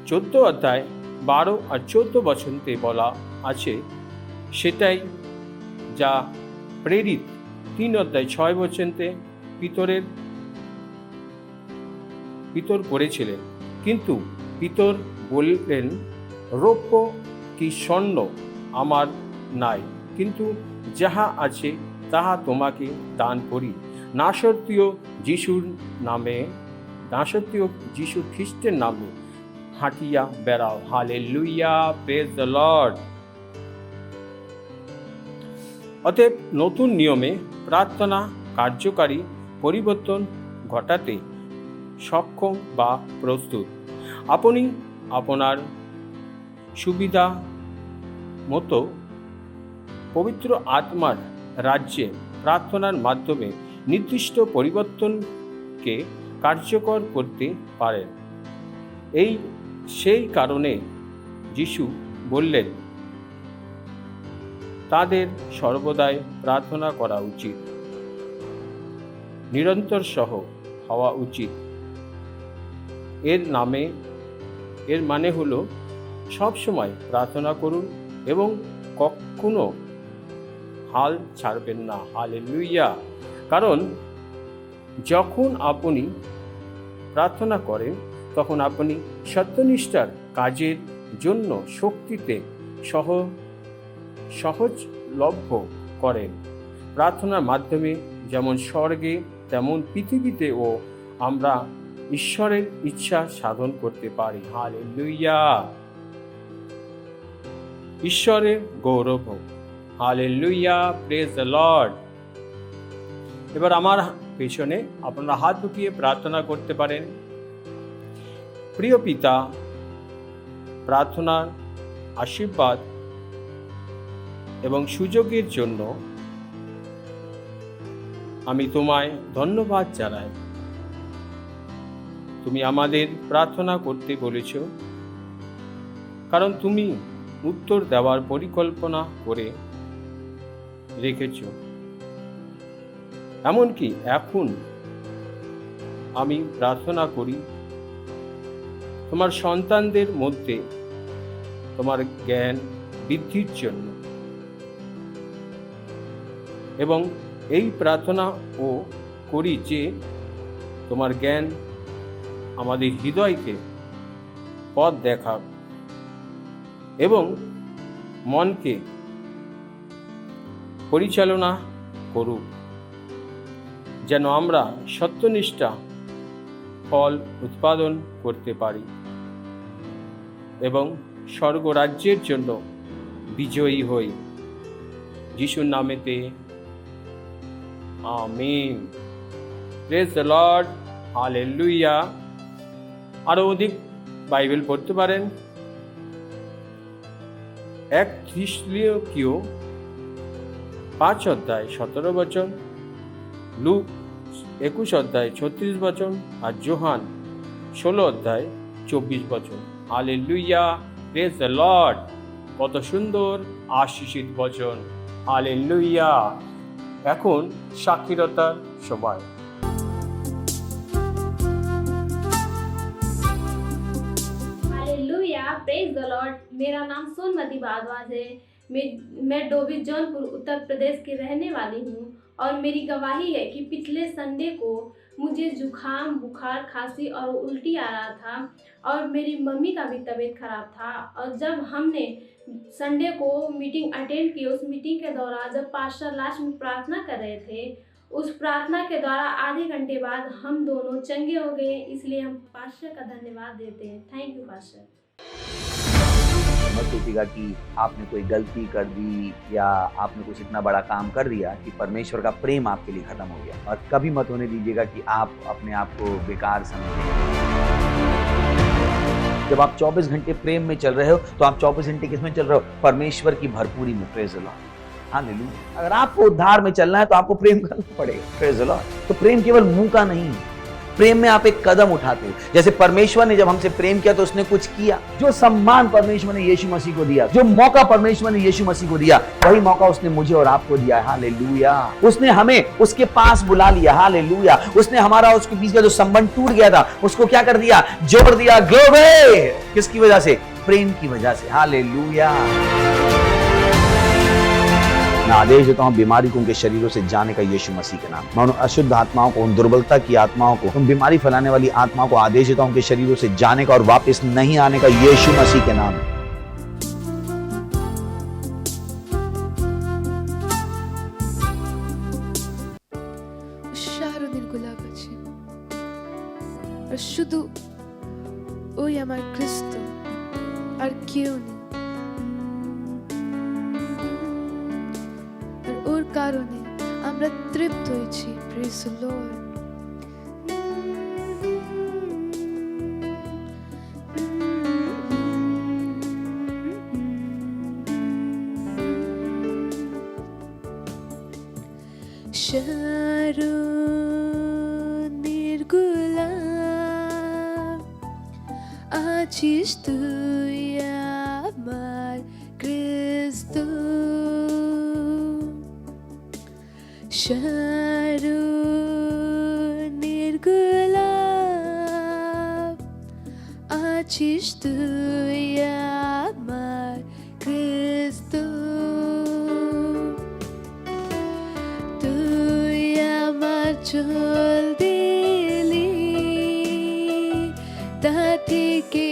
14:12 আর 14 বচনতে বলা আছে, সেটাই যা প্রেরিত 3:6 বচনতে পিতর করেছিলেন। কিন্তু পিতর বললেন, রৌপ্য কি স্বর্ণ আমার নাই, কিন্তু যাহা আছে তাহা তোমাকে দান করি। নাসরীয় যিশু খ্রিস্টের নামে হাঁটিয়া বেড়াও। Hallelujah, praise the Lord. অতএব নতুন নিয়মে প্রার্থনা কার্যকারী পরিবর্তন ঘটাতে সক্ষম বা প্রস্তুত। আপনি আপনার সুবিধা মতো পবিত্র আত্মার রাজ্যে প্রার্থনার মাধ্যমে নির্দিষ্ট পরিবর্তনকে কার্যকর করতে পারেন। সেই কারণে যিশু বললেন, তাদের সর্বদাই প্রার্থনা করা উচিত, নিরন্তর সহ হওয়া উচিত। এর মানে হলো সবসময় প্রার্থনা করুন এবং কখনো হাল ছাড়বেন না। হালেলুয়া। কারণ যখন আপনি প্রার্থনা করেন, তখন আপনি সত্যনিষ্ঠার কাজের জন্য শক্তিতে সহজলভ্য করেন। প্রার্থনার মাধ্যমে যেমন স্বর্গে তেমন পৃথিবীতেও আমরা ঈশ্বরের ইচ্ছা সাধন করতে পারি। হালেলুয়া। ঈশ্বরের গৌরব। Hallelujah, praise the lord. এবার আমার পেছনে আপনারা হাত উঠিয়ে প্রার্থনা করতে পারেন। প্রিয় পিতা, প্রার্থনার আশীর্বাদ এবং সুযোগের জন্য আমি তোমায় ধন্যবাদ জানাই। তুমি আমাদের প্রার্থনা করতে বলেছ, কারণ তুমি উত্তর দেওয়ার পরিকল্পনা করে রেখেছ। এমনকি এখন আমি প্রার্থনা করি তোমার সন্তানদের মধ্যে তোমার জ্ঞান বৃদ্ধির জন্য, এবং এই প্রার্থনা ও করি যে তোমার জ্ঞান আমাদের হৃদয়কে পথ দেখাক এবং মনকে পরিচালনা করুক, যেন আমরা সত্যনিষ্ঠা ফল উৎপাদন করতে পারি এবং স্বর্গরাজ্যের জন্য বিজয়ী হই। যিশুর নামেতে আমিন। Praise the Lord. হালেলুয়া। আরো অধিক বাইবেল পড়তে পারেন। 1 থিসলুকিয় 5:17 লুক 21:36 আর যোহান 16:24। Hallelujah, praise the lord. কত সুন্দর আশীষিত বচন। হালেলুয়া। এখন সাক্ষীরতার সময়। Hallelujah, praise the lord. मेरा नाम सोनमती भारद्वाज है। मैं डोभी जौनपुर उत्तर प्रदेश की रहने वाली हूँ और मेरी गवाही है कि पिछले संडे को मुझे जुखाम, बुखार, खांसी और उल्टी आ रहा था और मेरी मम्मी का भी तबीयत खराब था। और जब हमने संडे को मीटिंग अटेंड की, उस मीटिंग के दौरान जब पास्टर लास्ट में प्रार्थना कर रहे थे, उस प्रार्थना के द्वारा आधे घंटे बाद हम दोनों चंगे हो गए। इसलिए हम पास्टर का धन्यवाद देते हैं। Thank you pastor. मत सोचिएगा कि आपने कोई गलती कर दी या आपने कुछ इतना बड़ा काम कर दिया कि परमेश्वर का प्रेम आपके लिए खत्म हो गया। और कभी मत होने दीजिएगा कि आप अपने आप को बेकार समझें। जब आप 24 घंटे प्रेम में चल रहे हो तो आप 24 घंटे किसमें चल रहे हो? परमेश्वर की भरपूरी में। Praise the Lord, hallelujah. अगर आपको उद्धार में चलना है तो आपको प्रेम करना पड़ेगा। Praise the Lord. तो प्रेम केवल मुंह का नहीं है, प्रेम में आप एक कदम उठाते हो। जैसे परमेश्वर ने जब हमसे प्रेम किया तो उसने कुछ किया। जो सम्मान परमेश्वर ने यीशु मसीह को दिया, जो मौका परमेश्वर ने यीशु मसीह को दिया, वही मौका उसने मुझे और आपको दिया है। हालेलुया। उसने हमें उसके पास बुला लिया। हालेलुया। उसने हमारा उसके बीच का जो संबंध टूट गया था उसको क्या कर दिया? जोड़ दिया। ग्लोरी। किसकी वजह से? प्रेम की वजह से। हालेलुया। मैं आदेश देता हूं बीमारी को उनके शरीरों से जाने का यीशु मसीह के नाम। मैं उन अशुद्ध आत्माओं को, उन दुर्बलता की आत्माओं को, उन बीमारी फैलाने वाली आत्माओं को आदेश देता हूं उनके शरीरों से जाने का और वापस नहीं आने का यीशु मसीह के नाम। শারণের গোলাপ আছে আর শুধু ওই আমার খ্রিস্ট, আর কেউ নেই। আর ওর কারণে আমরা তৃপ্ত হয়েছি। Praise the Lord. শারণের গোলাপ আছিস তুই আমার খ্রিস্ট। শারণের গোলাপ আছিস তুই আমার খ্রিস্ট। তুই আমার জল দিলি, তা থেকে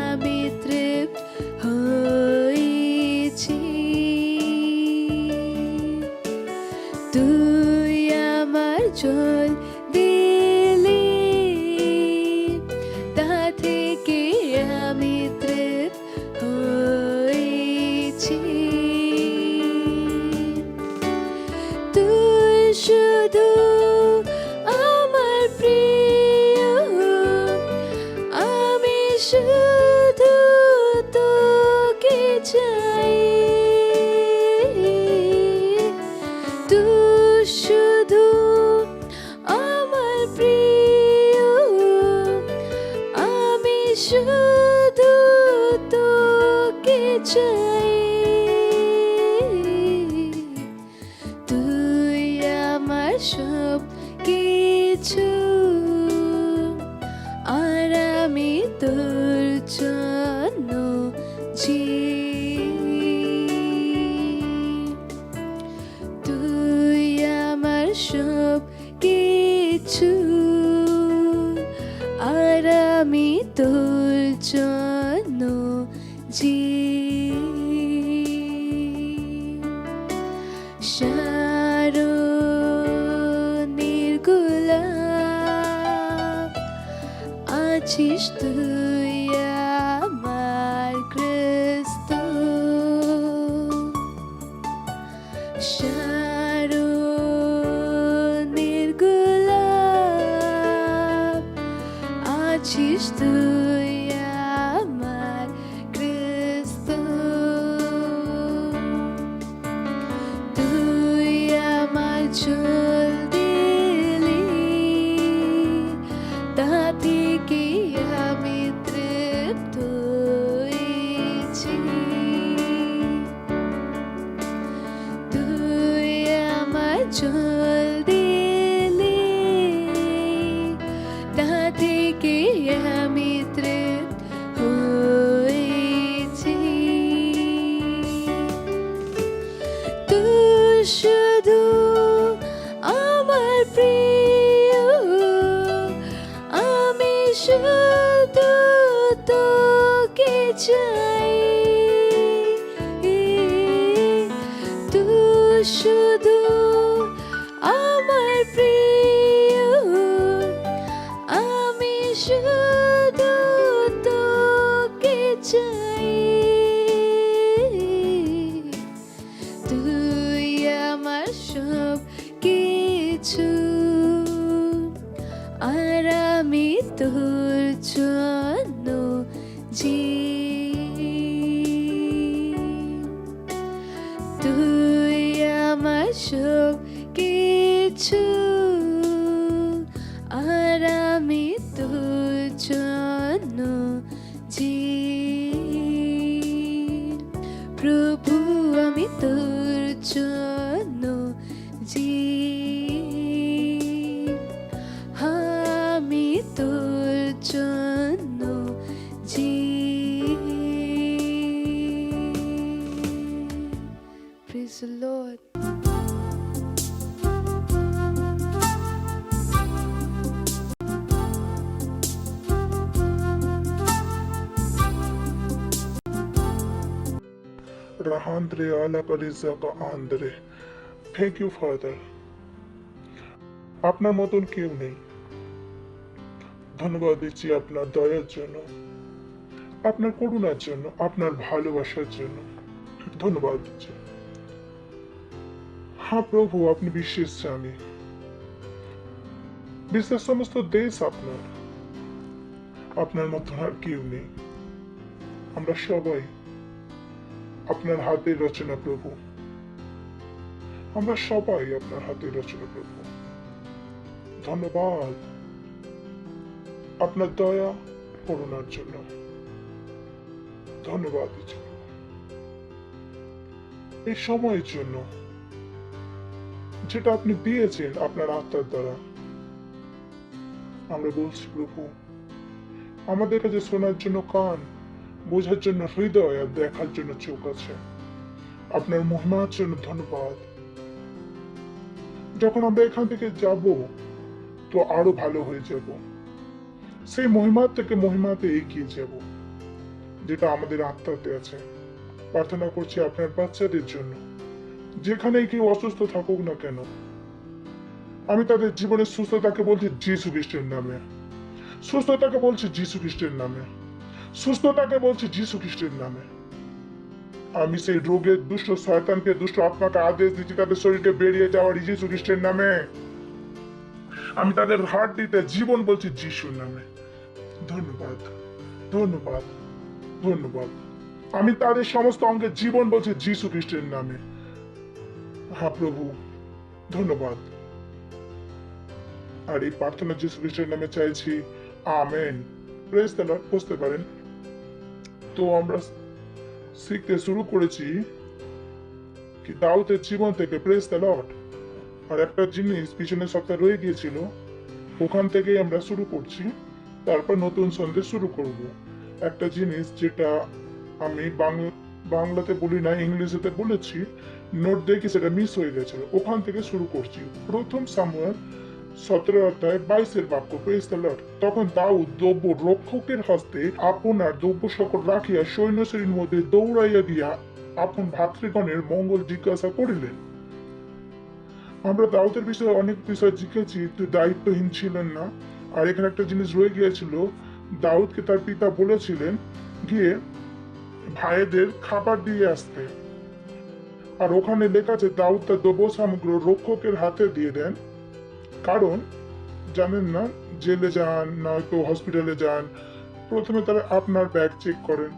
আমি তৃপ্ত হয়েছি। তুই আমার জল দিলি, তা থেকে আমি তৃপ্ত হয়েছি। তুই শুধু আমার প্রিয়, আমি শুধু তোকে চাই। তুই শুধু আমার প্রিয়, আমি শুধু তোকে চাই। তুই আমার সব কিছু, আর আমি তোর জন্য তুই আমার সব কিছু, আর আমি তোর জন্য শারণের গোলাপ আছিস তুই আমার খ্রিস্ট। শারণের গোলাপ আছিস তুই আমার খ্রিস্ট। তুই আমার জল দিলি, তা থেকে আমি তৃপ্ত হয়েছি। তুই আমার জল দিলি, তা থেকে আমি তৃপ্ত হয়েছি। তুই শুধু আমার প্রিয়, আমি শুধু তোকে চাই। তুই শুধু আমার প্রিয়, আমি শুধু তোকে চাই। আমার সব কিছু, আর আমি তোর জন্য প্রভু, আমি তোর জন্য আমি তোর জন্য Praise the Lord. Rahandre ala kalizaka andre. Thank you, Father. আপনার মতন কেউ নেই। ধন্যবাদ দিচ্ছি আপনার দয়ার জন্য, আপনার করুণার জন্য, আপনার ভালোবাসার জন্য ধন্যবাদ দিচ্ছি। হ্যাঁ প্রভু, আপনি বিশ্বের স্বামী, বিশ্বের সমস্ত দেশ আপনার, আপনার মতন আর কেউ নেই। আমরা সবাই আপনার হাতের রচনা প্রভু, আমরা সবাই আপনার হাতের রচনা প্রভু। ধন্যবাদ আপনার দয়া করুণার জন্য, ধন্যবাদ দিচ্ছি এই সময়ের জন্য যেটা আপনি দিয়েছেন আপনার আত্মার দ্বারা। আমরা বলছি প্রভু, আমাদের কাছে শোনার জন্য কান, বোঝার জন্য হৃদয়, আর দেখার জন্য চোখ আছে। আপনার মহিমার জন্য ধন্যবাদ। যখন আমরা এখান থেকে যাব তো আরো ভালো হয়ে যাব, সেই মহিমার থেকে মহিমাতে এগিয়ে যাব যেটা আমাদের আত্মাতে আছে। প্রার্থনা করছি আপনার বাচ্চাদের জন্য, যেখানে কেউ অসুস্থ থাকুক না কেন, আমি তাদের জীবনের সুস্থতাকে বলছি যীশু খ্রিস্টের নামে, সুস্থতাকে বলছি যীশু খ্রিস্টের নামে, সুস্থতাকে বলছি যীশু খ্রিস্টের নামে। আমি সেই রোগের দুষ্ট শয়তানকে, দুষ্ট আত্মাকে আদেশ দিচ্ছি তাদের শরীরে বেরিয়ে যাওয়ার যীশু খ্রিস্টের নামে। আমি তাদের হার্ট দিতে জীবন বলছি যিশুর নামে। ধন্যবাদ, ধন্যবাদ, ধন্যবাদ। আমি তাদের সমস্ত অঙ্গে জীবন বলছি যীশু খ্রিস্টের নামে। হ্যাঁ প্রভু, ধন্যবাদ। আর এই প্রার্থনা যীশু খ্রিস্টের নামে চাইছি, আমেন। Praise the Lord. বুঝতে পারেন তো আমরা শিখতে শুরু করেছি কি দাউদের জীবন থেকে। Praise the Lord. আর একটা জিনিস পিছনের সপ্তাহে রয়ে গিয়েছিল, ওখান থেকেই আমরা শুরু করছি। তারপর নতুন সন্দেশ শুরু করব। একটা জিনিস যেটা আমি বাংলাতে বলি না, ইংলিশেতে বলেছি, নোট দেখি সেটা মিস হয়ে গেছে, ওখান থেকে শুরু করছি। প্রথম সামুয়েল 17 অধ্যায় 22 বাক্য। Praise the Lord. তখন দাউদ দ্রব্য রক্ষকের হস্তে আপনার দ্রব্য সকল রাখিয়া সৈন্যশ্রেণীর মধ্যে দৌড়াইয়া দিয়া আপন ভাতৃগণের মঙ্গল জিজ্ঞাসা করিলেন। আমরা দাউদের বিষয়ে অনেক বিষয় শিখেছি, দায়িত্বহীন ছিলেন না। আর এখানে একটা জিনিস রয়ে গিয়েছিল, দাউদকে তার পিতা বলেছিলেন গিয়ে ভাইদের খাবার দিয়ে আসতে। আর ওখানে লেখা আছে দাউদ তার দ্রব্য সামগ্র রক্ষকের হাতে দিয়ে দেন। কারণ জানেন না, জেলে যান নয়তো হসপিটালে যান, প্রথমে তারা আপনার ব্যাগ চেক করেন।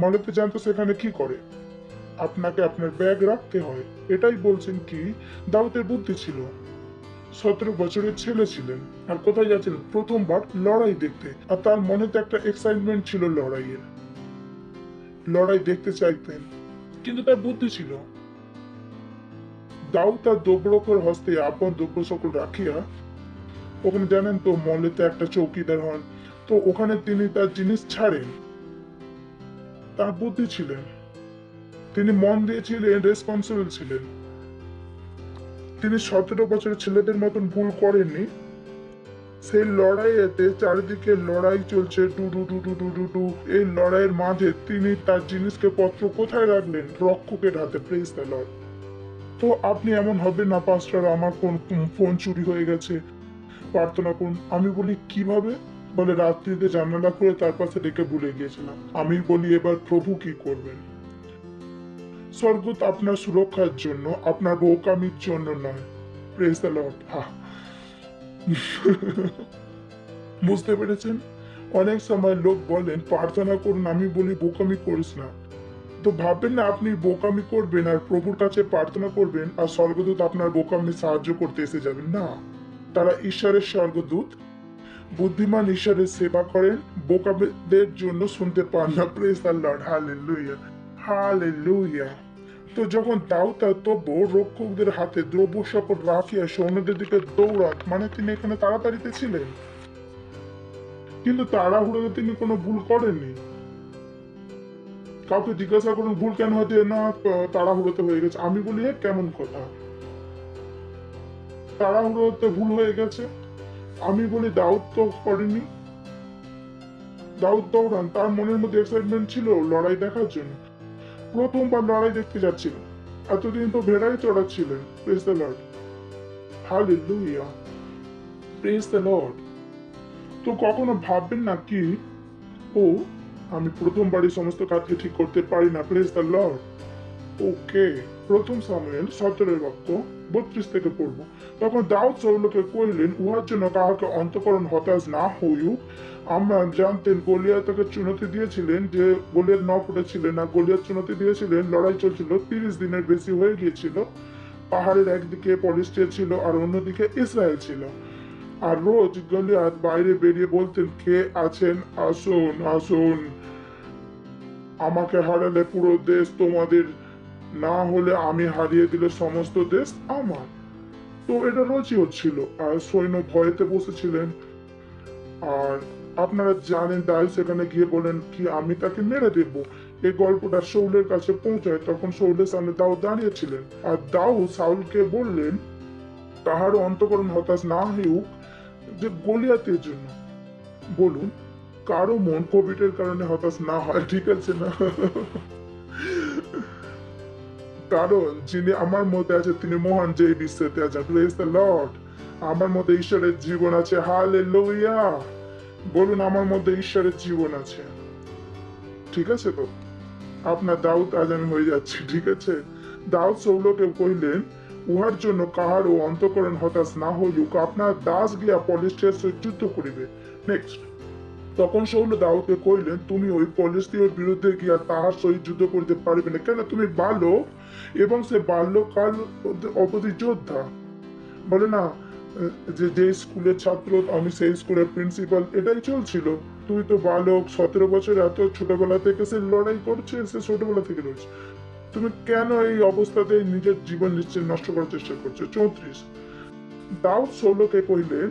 মলেতে যান তো সেখানে কি করে, আপনাকে আপনার ব্যাগ রাখতে হয়। এটাই বলছেন কি দাউদের বুদ্ধি ছিল। 17 বছরের ছেলে ছিলেন, আর কোথায় যাচ্ছেন? প্রথমবার লড়াই দেখতে। আর তার মনে তো একটা এক্সাইটমেন্ট ছিল লড়াইয়ের, লড়াই দেখতে চাইতেন, কিন্তু তার বুদ্ধি ছিল। দাউদ তার দ্রব্যরক্ষের হস্তে আপন দ্রব্য সকল রাখিয়া, ওখানে জানেন তো মলেতে একটা চৌকিদার হন, তো ওখানে তিনি তার জিনিস ছাড়েন। তার বুদ্ধি ছিলেন, তিনি মন দিয়েছিলেন, রেসপন্সিবল ছিলেন। তিনি 17 বছরের ছেলেদের মতন ভুল করেননি। সেই লড়াইয়েতে চারিদিকে লড়াই চলছে, টু টু টু টু টু টু টু। এই লড়াইয়ের মাঝে তিনি তার জিনিসকে পত্র কোথায় রাখলেন? রক্ষকের হাতে। Praise the Lord. তো আপনি এমন হবে না, পাস্টার আমার ফোন চুরি হয়ে গেছে, প্রার্থনা করুন। আমি বলি কিভাবে? বলে রাত্রিতে জানালা করে তার পাশে ডেকে ভুলে গিয়েছিলাম। আমি বলি এবার প্রভু কি করবেন? স্বর্গদূত আপনার সুরক্ষার জন্য, আপনার বোকামির জন্য নয়। Praise the Lord. বুঝতে পেরেছেন? অনেক সময় লোক বলেন প্রার্থনা করুন, আমি বলি বোকামি করিস না। তো ভাববেন না আপনি বোকামি করবেন আর প্রভুর কাছে প্রার্থনা করবেন আর স্বর্গদূত আপনার বোকামি সাহায্য করতে এসে যাবেন না। তারা ঈশ্বরের স্বর্গদূত, বুদ্ধিমান ঈশ্বরের সেবা করেন, বোকাদের জন্য শুনতে পান না। Praise the Lord, hallelujah, hallelujah. তো যখন দাউদ তার তব্য রক্ষকদের হাতে দ্রব্য সকল রাখিয়া সৈন্যদের দিকে দৌড়াত, মানে তিনি এখানে তাড়াতাড়িতে ছিলেন, কিন্তু তাড়াহুড়োতে তিনি কোনো ভুল করেননি। কাউকে জিজ্ঞাসা করুন ভুল কেন হতে না, তাড়াহুড়োতে হয়ে গেছে। আমি বলি কেমন কথা, তাড়াহুড়োতে ভুল হয়ে গেছে। আমি বলি দাউদ তো করেনি। দাউদ দৌড়ান, তার মনের মধ্যে এক্সাইটমেন্ট ছিল লড়াই দেখার জন্য। প্রথমবার লড়াই দেখতে যাচ্ছিল, এতদিন তো ভেড়াই চড়াচ্ছিলেন। Praise the Lord, hallelujah, praise the Lord. তো কখনো ভাববেন না কি ও আমি প্রথমবারই সমস্ত কাজকে ঠিক করতে পারি না। Praise the Lord. ওকে, প্রথম সামুয়েল 17 বাক্য 32 থেকে পড়বো। তখন দাউদ শাউলকে কইলেন, উহার জন্য কাহাকে অন্তঃকরণ হতাশ না হইউক। আমরা জানতেন গলিয়াত তাকে চুনতি দিয়েছিলেন, যে গলিয়াত ন ফুটেছিলেন না, গলিয়াত চুনতি দিয়েছিলেন। লড়াই চলছিল, 30 দিনের বেশি হয়ে গিয়েছিল। পাহাড়ের একদিকে পলিস্টিয়া ছিল আর অন্যদিকে ইসরায়েল ছিল। আর রোজ গলিয়াত বাইরে বেরিয়ে বলতেন, কে আছেন আসুন আসুন, আমাকে হারালে পুরো দেশ তোমাদের, না হলে আমি হারিয়ে দিলে সমস্ত দেশ আমার। তো এটা রোজই হচ্ছিল, আর সৈন্য ভয়েতে বসেছিলেন। আর আপনারা জানেন দাই সেখানে গিয়ে বলেন কি আমি তাকে মেরে দেব। এই গল্পটা শাউলের কাছে পৌঁছায়, তখন শাউলের সামনে দাউদ দাঁড়িয়েছিলেন। আর দাউদ শাউলকে বললেন তাহার অন্তঃকরণ হতাশ না হইউক, যে গলিয়াতের জন্য। বলুন কারো মন কোভিডের কারণে হতাশ না হয়, ঠিক আছে না? কারণ যিনি আমার মধ্যে আছে তিনি মহান, যে বিশ্বতে আছেন। Praise the Lord. আমার মধ্যে ঈশ্বরের জীবন আছে, হালেলুয়া। বলুন আমার মধ্যে ঈশ্বরের জীবন আছে, ঠিক আছে? তো আপনার দাউদ আজ আমি হয়ে যাচ্ছি, ঠিক আছে? দাউদ শাউলকে কইলেন, উহার জন্য কাহারও অন্তঃকরণ হতাশ না হইউক, আপনার দাস গিয়া পলিস্টিয়ার সহিত যুদ্ধ করিবে। নেক্সট, তখন শাউল দাউদকে কইলেন, তুমি ওই পলিস্তীয়র বিরুদ্ধে গিয়া তাহার সহিত যুদ্ধ করিতে পারিবে না, কেন তুমি বালক এবং সে বাল্যকাল অবধি যোদ্ধা। বলে না যে স্কুলের ছাত্র আমি সেই স্কুলের প্রিন্সিপাল, এটাই চলছিল। তুই তো বালক, 17 বছর, এত ছোটবেলা থেকে সে লড়াই করছে, সে ছোটবেলা থেকে রয়েছে, তুমি কেন এই অবস্থাতে নিজের জীবন নিশ্চয় নষ্ট করার চেষ্টা করছো? 34, দাউদ শাউলকে কইলেন,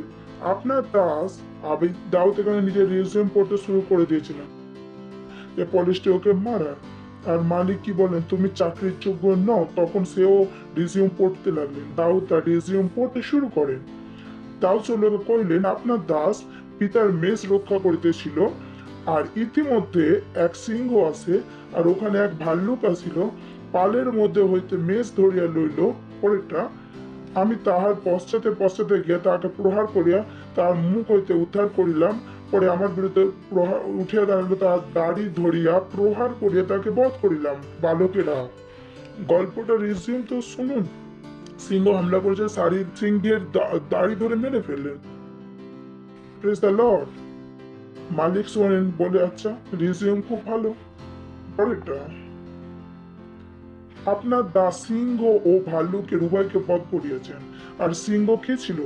আপনার দাস। আমি দাউদ এখানে নিজের রিজিউম পড়তে শুরু করে দিয়েছিলাম, যে পলিশটি ওকে মারা। আর মালিক কি বলেন, তুমি চাকরির যোগ্য নও। তখন সেও রিজিউম পড়তে লাগলেন। দাউদ তার রিজিউম পড়তে শুরু করেন। দাউদ শাউলকে কইলেন, আপনার দাস পিতার মেষ রক্ষা করিতেছিল, আর ইতিমধ্যে এক সিংহ আছে, আর ওখানে এক ভাল্লুক আসিল, পালের মধ্যে হইতে মেষ ধরিয়া লইল। পরেরটা, আমি তাহার পশ্চাতে পশ্চাতে গিয়া তাহাকে প্রহার করিয়া তাহার মুখ হইতে উদ্ধার করিলাম। পরে আমার বিরুদ্ধে উঠিয়া দাঁড়ালো, তাহার দাড়ি ধরিয়া প্রহার করিয়া তাকে বধ করিলাম। বালকেরা, গল্পটা রিজিউম তো শুনুন। সিংহ হামলা করেছে, সিংহের দাড়ি ধরে মেরে ফেললেন। Praise the Lord. মালিক শোনেন, বলে আচ্ছা রিজিউম খুব ভালো। পরেরটা, আপনার দাস সিংহ ও ভাল্লুকের উভয়কে বধ করিয়াছেন। আর সিংহ কে ছিল?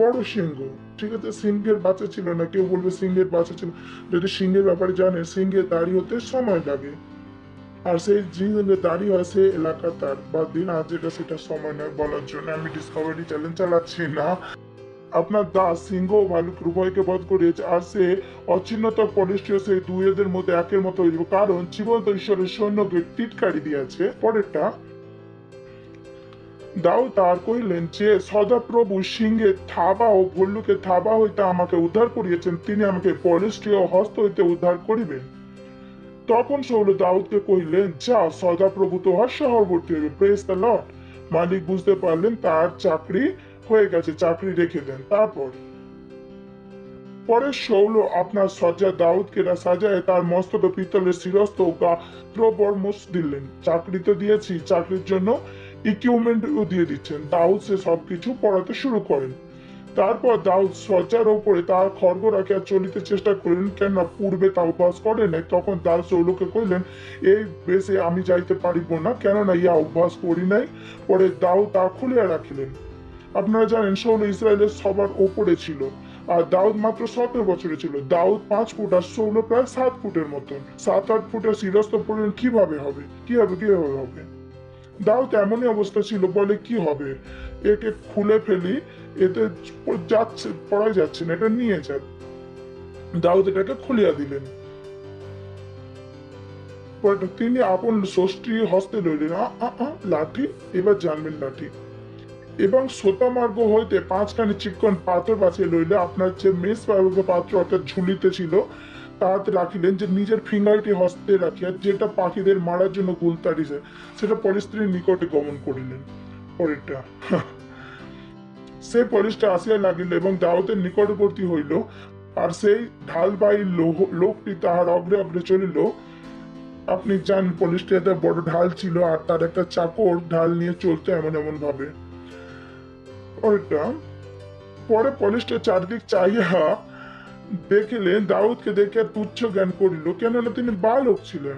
বড় সিংহ, ঠিক আছে? সিংহের বাচ্চা ছিল না। কেউ বলবে সিংহের বাচ্চা ছিল। যদি সিংহের ব্যাপারে জানে, সিংহের দাড়ি হতে সময় লাগে, আর সেই সিংহের দাড়ি হয় সে এলাকা তার। বাদ দিন, আজ যেটা সেটা সময় নয় বলার জন্য, আমি ডিসকভারি চ্যালেঞ্জ চালাচ্ছি না। আপনার দাস সিংহ ও ভালুক উভয়কে বধ করিয়েছে, আর সে অচ্ছিন্নতা পলিষ্টিয় সেই দুইয়েদের মধ্যে একের মতো হইব, কারণ জীবন্ত ঈশ্বরের সৈন্যকে টিটকারি দিয়েছে। পরেরটা, দাউদ তার কহিলেন, যে সদাপ্রভু সিংহের থাবা ও ভল্লুকের থাবা হইতে আমাকে উদ্ধার করিয়েছেন, তিনি আমাকে পলিষ্টিয় হস্ত হইতে উদ্ধার করিবেন। তখন শাউল দাউদকে কহিলেন, যা, সদাপ্রভু তো শহরবর্তী হইবে। Praise the Lord. মালিক বুঝতে পারলেন তার চাকরি হয়ে গেছে, চাকরি রেখে দেন। তারপর পরে শাউল আপনার সজ্জা দাউদকে সাজায় তার মস্তক পিতলের শিরস্ত গাত্রবর্মস দিলেন। চাকরি তো দিয়েছি, চাকরির জন্য ইকুইপমেন্টও দিয়ে দিচ্ছেন। দাউদ সে সবকিছু পড়াতে শুরু করেন। তারপর দাউদ শয্যার ওপরে তার খড়গ রাখিয়া চলিতে চেষ্টা করিলেন, কেননা পূর্বে তা অভ্যাস করে নাই। তখন দাউদ শৌলকে কহিলেন, এই বেশে আমি যাইতে পারিব না, কেননা ইয়া অভ্যাস করি নাই। পরে দাউদ তা খুলিয়া রাখিলেন। আপনারা জানেন শৌল ইসরায়েলের সবার ওপরে ছিল, আর দাউদ মাত্র 17 বছরে ছিল। দাউদ 5 ফুট আর শৌল প্রায় 7 ফুটের মতন। 7-8 ফুটের শিরস্ত পড়লেন, কিভাবে হবে? কিভাবে হবে? দাউদ এমনই অবস্থা ছিল, বলে কি হবে, একে খুলে ফেলি, এতে যাচ্ছে, পড়া যাচ্ছে না, এটা নিয়ে যাক। দাউদ এটাকে খুলিয়া দিলেন। পরে তিনি আপন ষষ্ঠী হস্তে লইলেন, লাঠি, এবার জানবেন লাঠি, এবং শ্রোতামার্গ হইতে 5খানি চিকন পাথর বাছিয়ে লইলে আপনার যে মেষ পাত্র অর্থাৎ ঝুলিতে ছিল তাহাতে রাখিলেন, যে নিজের ফিঙ্গারটি হস্তে রাখিয়া যেটা পাখিদের মারার জন্য গুলতাড়িছে সেটা পরিস্ত্রীর নিকটে গমন করিলেন। পরেরটা, সে পলিশটা আসিয়া লাগিল এবং দাউদের নিকটবর্তী হইল, আর সেই ঢালবাহী লোকটি তাহার অগ্রে অগ্রে চলিল। আপনি জানেন পলিশটা একটা বড় ঢাল ছিল, আর তার একটা চাকর ঢাল নিয়ে চলতো এমন ভাবে। পরে পলিশটা চারদিক চাহিয়া দেখিলেন, দাউদকে দেখিয়া তুচ্ছ জ্ঞান করিল, কেননা তিনি বালক ছিলেন।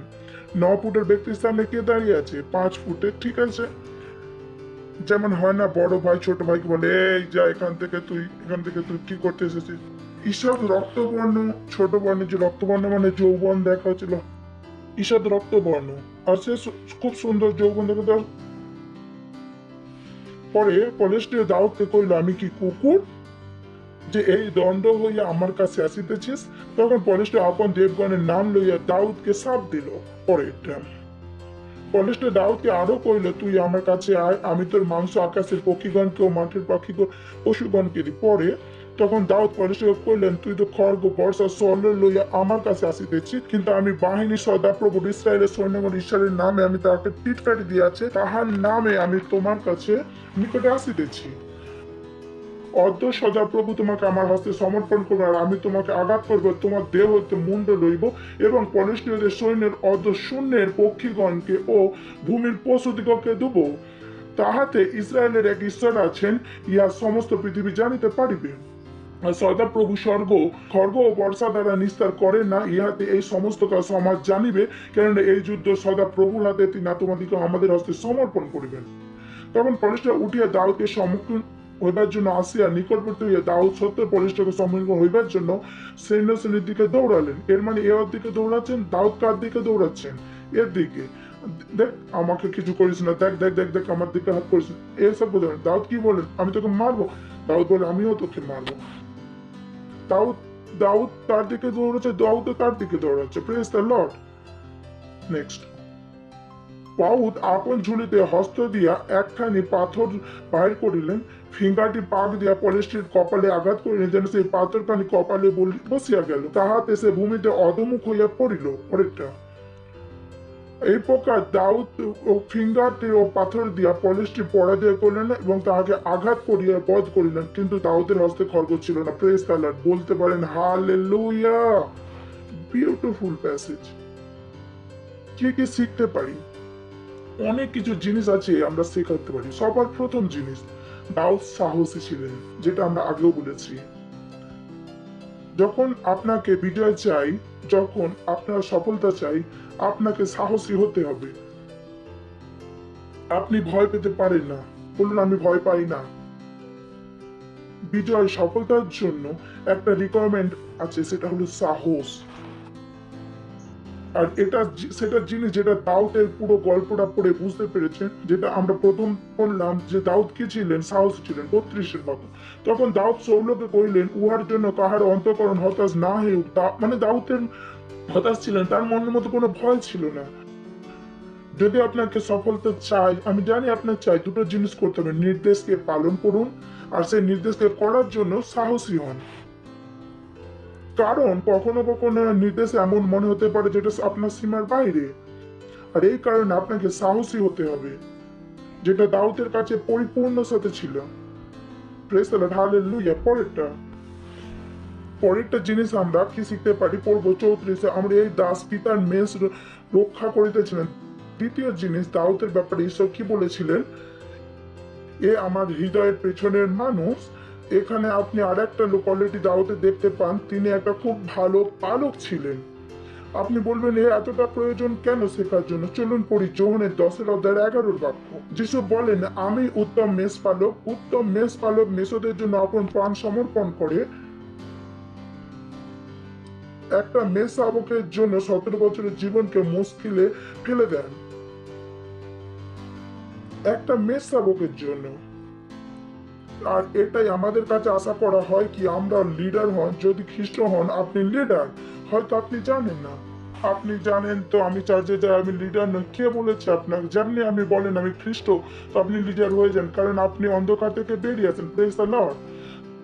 9 ফুটের ব্যক্তির সামনে কে দাঁড়িয়ে আছে? 5 ফুটে, ঠিক আছে। যেমন হয় না, বড় ভাই ছোট ভাইকে বলে, এই যা এখান থেকে তুই কি করতে এসেছিস? ঈষৎ রক্তবর্ণ, ছোট বর্ণে যে রক্তবর্ণ মানে যৌবন দেখা হচ্ছিল, ঈষৎ রক্তবর্ণ, আর সে খুব সুন্দর যৌবন দেখা। পরে পলেষ্টীয় দাউদকে কইল, আমি কি কুকুর যে এই দণ্ড হইয়া আমার কাছে আসিতেছিস? তখন পলেষ্টীয় আপন দেবগণের নাম লইয়া দাউদকে শাপ দিল। পরেরটা, পলেষ্টীয় দাউদকে আরো কইল, তুই আমার কাছে আয়, আমি তোর মাংস আকাশের পক্ষীগণকে ও মাঠের পশুগণকে দিই। পরে তখন দাউদ পলেষ্টীয়কে কইলেন, তুই তো খড়গ বর্ষা সরল লইয়া আমার কাছে আসিতেছিস, কিন্তু আমি বাহিনী সদাপ্রভু ইসরায়েলের সৈন্যগণ ঈশ্বরের নামে আমি তাহাকে টিটকারি দিয়াছে, তাহার নামে আমি তোমার কাছে নিকটে আসিতেছি। অদ্য সদাপ্রভু তোমাকে আমার হস্তে সমর্পণ করবে, আর আমি তোমাকে আঘাত করবো, তোমার দেহ হইতে মুন্ড লইব, এবং পলিষ্টীয়দের সৈন্যের অদ্য শূন্যের পক্ষীগণকে ও ভূমির পশুদিগকে দেব। তাহাতে ইসরায়েলের এক ঈশ্বর আছেন, ইহা সমস্ত পৃথিবী জানিতে পারিবে। সদাপ্রভু খড়গ ও বর্ষা দ্বারা নিস্তার করে না, ইহাতে এই সমস্ত কাজ সমাজ জানিবে, কেননা এই যুদ্ধ সদাপ্রভুর হাতে তিনি তোমাদিকে আমাদের হস্তে সমর্পণ করিবেন। তখন পলিষ্টরা উঠিয়া দাউদকে সম্মুখীন হইবার জন্য আসিয়া নিকটবর্তী হইয়া দাউদ সত্য পলিষ্টকে সম্মুখীন হইবার জন্য শ্রেণীর দিকে দৌড়ালেন। এর মানে এর দিকে দৌড়াচ্ছেন, দাউদ কার দিকে দৌড়াচ্ছেন? এর দিকে। দেখ, আমাকে কিছু করিস না, দেখ দেখ দেখ দেখ আমার দিকে হাত করিস, এসব বললেন। দাউদ কি বলেন? আমি তোকে মারবো। দাউদ বলে, আমিও তোকে মারবো। দাউদ তার দিকে দৌড়াচ্ছে, দাউদ তার দিকে দৌড়াচ্ছে। Praise the Lord. নেক্সট, দাউদ আপন ঝুলিতে হস্ত দিয়া একখানি পাথর বাহির করিলেন, ফিঙ্গারটি পাক দিয়া পলিষ্টির কপালে আঘাত করিলেন, যেন সেই পাথরখানি কপালে বসিয়া গেল, তাহাতে সে ভূমিতে অধমুখ হইয়া পড়িল। পরেরটা, এই প্রকার দাউদ ও ফিঙ্গারটি ও পাথর দিয়া পলিশটি পরাজয় করলেন এবং তাহাকে আঘাত করিয়া বধ করিলেন, কিন্তু দাউদের হস্তে খড়গ ছিল না। Praise the Lord. বলতে পারেন হালেলুয়া। Beautiful passage. কি শিখতে পারি? অনেক কিছু জিনিস আছে আমরা শেখাতে পারি। সবার প্রথম জিনিস, দাউদ সাহসী ছিলেন, যেটা আমরা আগেও বলেছি। যখন আপনাকে বিজয় চাই, যখন আপনার সফলতা চাই, আপনাকে সাহসী হতে হবে। আপনি ভয় পেতে পারেন না, বলুন আমি ভয় পাই না। বিজয় সফলতার জন্য একটা রিকোয়ারমেন্ট আছে, সেটা হলো সাহস। আর এটা সেটা জিনিস যেটা দাউদের পুরো গল্পটা পড়ে বুঝতে পেরেছেন, যেটা আমরা প্রথম বললাম যে দাউদ কি ছিলেন? সাহসী ছিলেন। 32 মতো। তখন দাউদ সৌলকে কইলেন, উহার জন্য কাহার অন্তঃকরণ হতাশ না হয়ে উঠ। মানে দাউদের হতাশ ছিলেন, তার মনের মতো কোনো ভয় ছিল না। যদি আপনাকে সফলতা চাই, আমি জানি আপনার চাই, দুটো জিনিস করতে হবে। নির্দেশকে পালন করুন, আর সেই নির্দেশকে করার জন্য সাহসী হন। কারণ কখনো কখনো নির্দেশ এমন মনে হতে পারে যেটা আপনার সীমার বাইরে, আর এই কারণে আপনাকে সাহসী হতে হবে, যেটা দাউদের কাছে পরিপূর্ণ সাথে ছিল। Praise the Lord. হালেলুয়া। পরেরটা জিনিস আমরা কি শিখতে পারি? পড়বো 34। আমরা এই দাস পিতার মেষ রক্ষা করিতেছিলেন। দ্বিতীয় জিনিস, দাউদের ব্যাপারে ঈশ্বর কি বলেছিলেন? এ আমার হৃদয়ের পেছনের মানুষ, এখানে আপনি আর একটা কোয়ালিটি দাউদে দেখতে পান, তিনি একটা খুব ভালো পালক ছিলেন। আপনি বলবেন এর এতটা প্রয়োজন কেন শেখার জন্য? চলুন পড়ি যোহনের 10-11 বাক্য। যিশু বলেন, আমি উত্তম মেষ পালক। উত্তম মেষ পালক মেষদের জন্য আপন প্রাণ সমর্পণ করে। একটা মেষ শাবকের জন্য 17 বছরের জীবনকে মুশকিলে ফেলে দেন। একটা মেষ শাবকের জন্য। আর এটাই আমাদের কাছে আশা করা হয় কি আমরা লিডার হন, যদি খ্রিস্ট হন আপনি লিডার, হয়তো আপনি জানেন না। আপনি জানেন তো আমি চার্চে যাই, আমি লিডার নই। কে বলেছে আপনাকে? যেমনি আমি বলেন আমি খ্রিস্ট, তো আপনি লিডার হয়ে যান, কারণ আপনি অন্ধকার থেকে বেরিয়ে আসেন। Praise the Lord.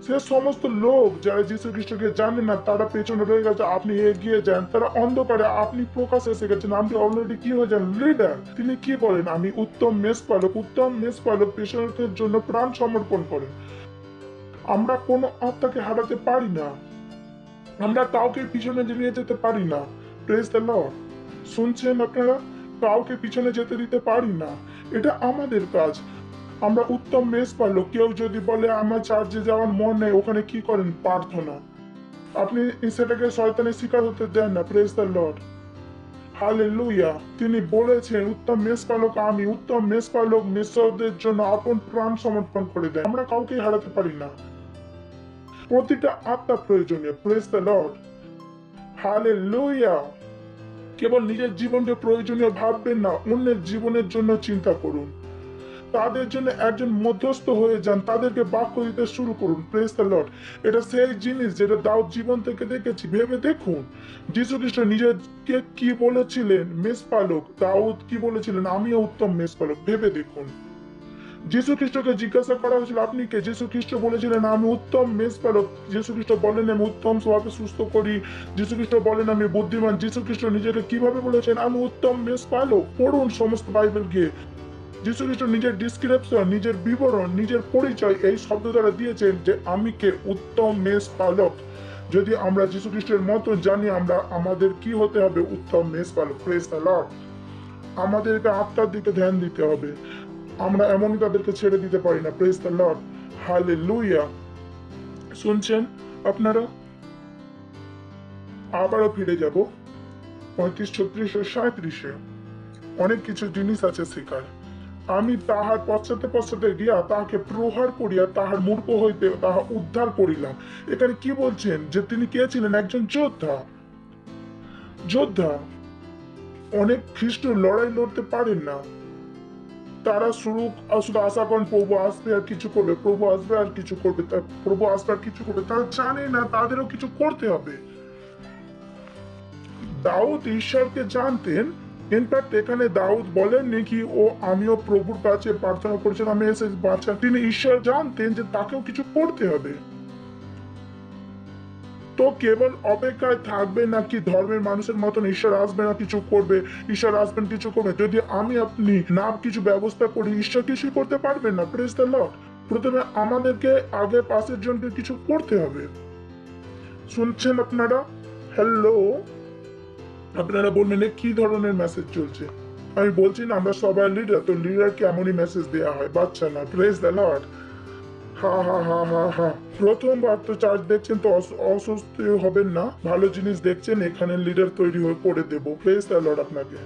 সে সমস্ত লোক যারা যীশু খ্রিস্টকে জানেন না, তারা পেছনে রয়ে গেছে, আপনি এগিয়ে যান। তারা অন্ধকারে, আপনি প্রকাশে এসে গেছেন, আপনি অলরেডি কি হয়ে যান? লিডার। তিনি কি বলেন? আমি উত্তম মেষ পালক। উত্তম মেষ পালক পেছনের জন্য প্রাণ সমর্পণ করেন। আমরা কোনো আত্মাকে হারাতে পারি না, আমরা কাউকে পিছনে নিয়ে যেতে পারি না। Praise the Lord. শুনছেন আপনারা? কাউকে পিছনে যেতে দিতে পারি না, এটা আমাদের কাজ। আমরা উত্তম মেষ পালক। কেউ যদি বলে আমার চার্চে যাওয়ার মন নেই, ওখানে কি করেন? প্রার্থনা। আপনি সেটাকে শয়তানের শিকার হতে দেন না। Praise the Lord. হালেলুয়া। তিনি বলেছেন উত্তম মেষ পালক আমি। উত্তম মেষ পালক মেষদের জন্য আপন প্রাণ সমর্পণ করে দেয়। আমরা কাউকে হারাতে পারি না, প্রতিটা আত্মা প্রয়োজনীয়। Praise the Lord. হালেলুয়া। কেবল নিজের জীবনকে প্রয়োজনীয় ভাববেন না, অন্যের জীবনের জন্য চিন্তা করুন। তাদের জন্য একজন মধ্যস্থ হয়ে যান, তাদেরকে বাক্য দিতে শুরু করুন। Praise the Lord. এটা সেই জিনিস যেটা দাউদ জীবন থেকে দেখেছি। ভেবে দেখুন যীশু খ্রিস্ট নিজেকে কি বলেছিলেন? মেষ পালক। দাউদ কি বলেছিলেন? আমিও উত্তম মেষ পালক। ভেবে দেখুন। যীশু খ্রিস্টকে জিজ্ঞাসা করা হয়েছিল আপনি কে? যীশু খ্রিস্ট বলেছিলেন আমি উত্তম মেষ পালক। যীশু খ্রিস্ট বলেন আমি উত্তম স্বভাবে সুস্থ করি। যীশু খ্রিস্ট বলেন আমি বুদ্ধিমান। যীশু খ্রিস্ট নিজেকে কিভাবে বলেছেন? আমি উত্তম মেষ পালক। পড়ুন সমস্ত বাইবেল গিয়ে। যীশু খ্রিস্ট নিজের ডিসক্রিপশন, নিজের বিবরণ, নিজের পরিচয় এই শব্দ দ্বারা দিয়েছেন যে আমি কে? উত্তম মেষ পালক। যদি আমরা যীশু খ্রিস্টের মতো জানি আমরা আমাদের কি হতে হবে? উত্তম মেষ পালক। Praise the Lord. আমাদেরকে আত্মার দিকে ধ্যান দিতে হবে, আমরা এমনই তাদেরকে ছেড়ে দিতে পারি না। Praise the Lord. হালেলুয়া। শুনছেন আপনারা? আবারও ফিরে যাব 35, 36 ও 37-এ। অনেক কিছু জিনিস আছে শেখার। আমি তাহার পশ্চাতে পশ্চাতে গিয়া তাহাকে প্রহার করিয়া তাহার মূর্খ হইতে তাহা উদ্ধার করিলাম। এখানে কি বলছেন? যে তিনি কে ছিলেন? একজন যোদ্ধা। যোদ্ধা। অনেক খ্রিস্ট লড়াই লড়তে পারেন না, তারা শুধু আশা করেন প্রভু আসবে আর কিছু করবে, প্রভু আসবে আর কিছু করবে, প্রভু আসবে আর কিছু করবে। তারা জানে না তাদেরও কিছু করতে হবে। দাউদ ঈশ্বরকে জানতেন। ইনফ্যাক্ট এখানে দাউদ বলেন নাকি ও আমিও প্রভুর কাছে প্রার্থনা করেছিলাম আমি এসে বাঁচা। তিনি ঈশ্বর জানতেন যে তাকেও কিছু করতে হবে। তো কেবল অপেক্ষায় থাকবে নাকি ধর্মের মানুষের মতন ঈশ্বর আসবে না কিছু করবে, ঈশ্বর আসবেন কিছু করবে? যদি আমি আপনি না কিছু ব্যবস্থা করি, ঈশ্বর কিছু করতে পারবেন না। Praise the Lord. প্রথমে আমাদেরকে আগে পাশের জনকে কিছু করতে হবে। শুনছেন আপনারা? হ্যালো। আপনারা বলবেন কি ধরনের মেসেজ চলছে? আমি বলছি না আমরা সবাই লিডার, তো লিডারকে এমনই মেসেজ দেওয়া হয়, বাচ্চা না। Praise the lord. হা হা হা হা হা। প্রথমবার তো চার্চ দেখছেন তো অসুস্থ হবেন না, ভালো জিনিস দেখছেন, এখানে লিডার তৈরি হয়ে করে দেবো। Praise the Lord. আপনাকে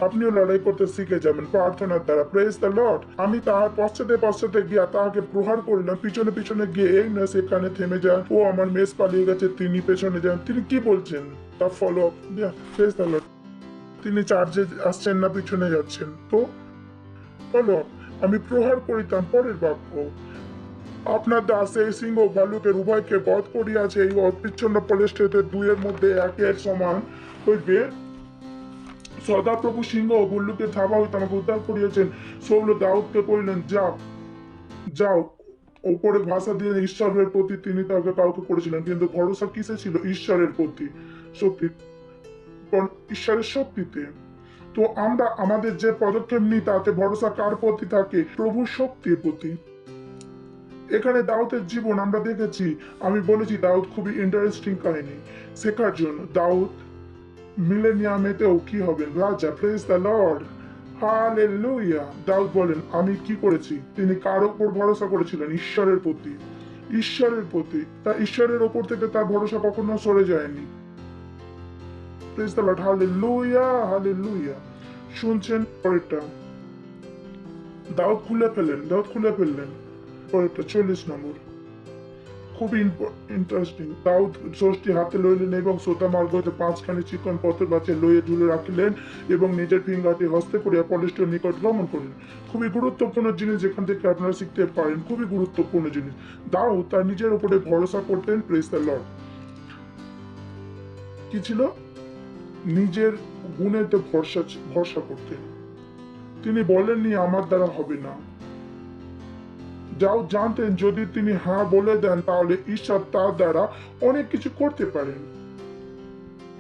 আপনিও লড়াই করতে শিখে যাবেন প্রার্থনার দ্বারা। Praise the Lord. আমি তাহার পশ্চাতে পশ্চাতে গিয়া তাহাকে প্রহার করিলাম। পিছনে পিছনে গিয়ে এই না সেখানে থেমে যান, ও আমার মেষ পালিয়ে গেছে, তিনি পেছনে যান। তিনি কি বলছেন তা follow up. Praise the Lord. তিনি চার্জে আসছেন না, পিছনে যাচ্ছেন, তো ফলো আপ। আমি প্রহার করিতাম। পরের বাক্য, আপনার দাস এই সিংহ ভালুকের উভয়কে বধ করিয়াছে, এই অবিচ্ছিন্ন পলেষ্টে দুইয়ের মধ্যে একের সমান হইবে। সদাপ্রভু সিংহ ও ভল্লুকের থাবা হইতে আমাকে উদ্ধার করিয়াছেন। সৌল দাউদকে কইলেন যাও যাও। ওপরে ভাষা দিয়ে ঈশ্বরের প্রতি তিনি তাকে কাউকে করেছিলেন, কিন্তু ভরসা কিসে ছিল? ঈশ্বরের প্রতি, শক্তি, ঈশ্বরের শক্তিতে। তো আমরা আমাদের যে পদক্ষেপ নিই তাতে ভরসা কার প্রতি থাকে? প্রভুর শক্তির প্রতি। এখানে দাউদের জীবন আমরা দেখেছি। আমি বলেছি দাউদ খুবই ইন্টারেস্টিং কাহিনী শেখার জন্য। দাউদ মিলেনিয়ামেতেও কি হবেন? রাজা। Praise the Lord. হালেলুয়া। দাউদ বলেন, আমি কি করেছি? তিনি কার উপর ভরসা করেছিলেন? ঈশ্বরের প্রতি। ঈশ্বরের প্রতি। তা ঈশ্বরের ওপর থেকে তার ভরসা কখনো সরে যায়নি। Praise the Lord. Hallelujah, hallelujah. শুনছেন পরেরটা? দাউদ খুলে ফেললেন। পরেরটা 40 নম্বর। খুবই ইন্টারেস্টিং। দাউদ ষষ্ঠী হাতে লইলেন এবং শ্রোতা মার্গ হইতে 5খানি চিকন পত্র বাঁচিয়া লইয়া ঝুলে রাখিলেন এবং নিজের ফিঙ্গারটি হস্তে করিয়া পলিশটির নিকট ভ্রমণ করিলেন। খুবই গুরুত্বপূর্ণ জিনিস, যেখান থেকে আপনারা শিখতে পারেন। খুবই গুরুত্বপূর্ণ জিনিস। দাউদ তার নিজের উপরে ভরসা করতেন। Praise the Lord. কি ছিল? নিজের গুণেতে ভরসা করতেন। তিনি বলেননি আমার দ্বারা হবে না। যাও জানতেন যদি তিনি হ্যাঁ বলে দেন তাহলে ঈশ্বর তার দ্বারা অনেক কিছু করতে পারেন।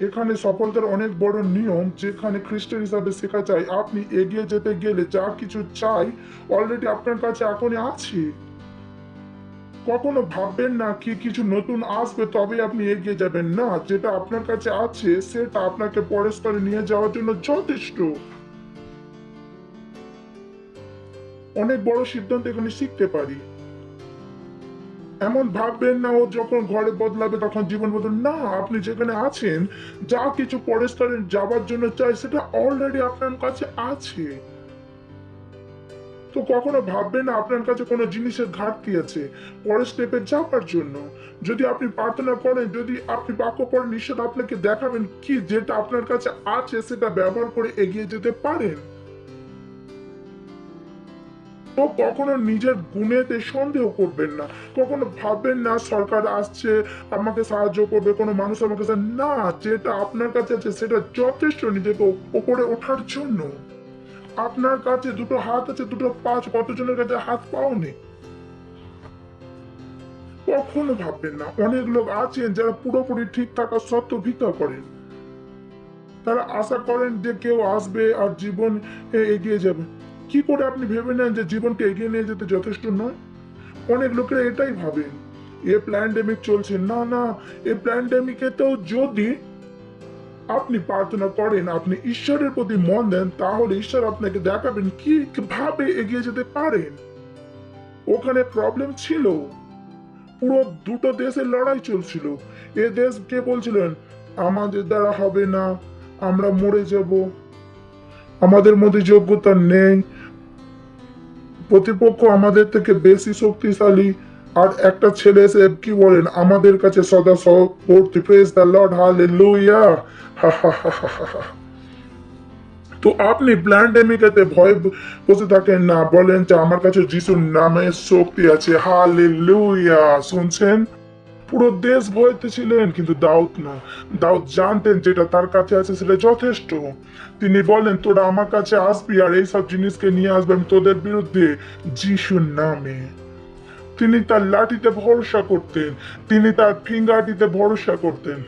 এখানে সফলতার অনেক বড় নিয়ম, যেখানে খ্রিস্টান হিসাবে শেখা যায় আপনি এগিয়ে যেতে গেলে যা কিছু চাই অলরেডি আপনার কাছে এখনই আছে। কখনো ভাববেন না কি কিছু নতুন আসবে তবে আপনি এগিয়ে যাবেন। না, যেটা আপনার কাছে আছে সেটা আপনাকে পরস্পরে নিয়ে যাওয়ার জন্য যথেষ্ট। অনেক বড় সিদ্ধান্ত এখানে শিখতে পারি। এমন ভাববেন না ও যখন ঘরে বদলাবে তখন জীবন বদল। না, আপনি যেখানে আছেন যা কিছু পরের স্তরে যাবার জন্য চাই সেটা অলরেডি আপনার কাছে আছে। তো কখনো ভাববেন না আপনার কাছে কোনো জিনিসের ঘাটতি আছে পরের স্টেপে যাবার জন্য। যদি আপনি প্রার্থনা করেন, যদি আপনি বাক্য পড়েন, ঈশ্বর আপনাকে দেখাবেন কি যেটা আপনার কাছে আছে সেটা ব্যবহার করে এগিয়ে যেতে পারেন। তো কখনো নিজের গুণেতে সন্দেহ করবেন না। কখনো ভাববেন না সরকার আসছে আমাকে সাহায্য করবে, কোনো মানুষ আমাকে না, যেটা আপনার কাছে আছে সেটা যথেষ্ট নিজেকে ওপরে ওঠার জন্য। আপনার কাছে দুটো হাত আছে, দুটো পা আছে, কতজনের কাছে হাত পাও নেই? কখনো ভাববেন না। অনেক লোক আছেন যারা পুরোপুরি ঠিক থাকা সত্ত্বেও ভিক্ষা করেন। তারা আশা করেন যে কেউ আসবে আর জীবন এগিয়ে যাবে। কি করে আপনি ভেবে নেন যে জীবনকে এগিয়ে নিয়ে যেতে যথেষ্ট নয়? অনেক লোকেরা এটাই ভাবেন। এ প্যান্ডেমিক চলছে, না না, এ প্যান্ডেমিকে তো যদি আপনি প্রার্থনা করেন, আপনি ঈশ্বরের প্রতি মন দেন, তাহলে ঈশ্বর আপনাকে দেখাবেন কি ভাবে এগিয়ে যেতে পারেন। ওখানে প্রবলেম ছিল, পুরো দুটো দেশের লড়াই চলছিল। এ দেশ কে বলছিলেন আমাদের দ্বারা হবে না, আমরা মরে যাব, আমাদের মধ্যে যোগ্যতা নেই, প্রতিপক্ষ আমাদের থেকে বেশি শক্তিশালী। আর একটা ছেলে এসে কি বলেন, আমাদের কাছে সদা ভর্তি। Praise the Lord, hallelujah. তো আপনি প্যান্ডেমিকেতে ভয় বসে থাকেন না, বলেন যে আমার কাছে যিশুর নামে শক্তি আছে। হালেলুয়া। শুনছেন? পুরো দেশ ভয়তে ছিলেন, কিন্তু দাউদ না। দাউদ জানতেন যেটা তার কাছে আছে সেটা যথেষ্ট। তিনি বলেন তোরা আমার কাছে আসবি আর এইসব জিনিসকে নিয়ে আসবে আমি তোদের বিরুদ্ধে যিশুর নামে। তিনি তার লাঠিতে ভরসা করতেন, তিনি তার ফিঙ্গারটিতে ভরসা করতেন।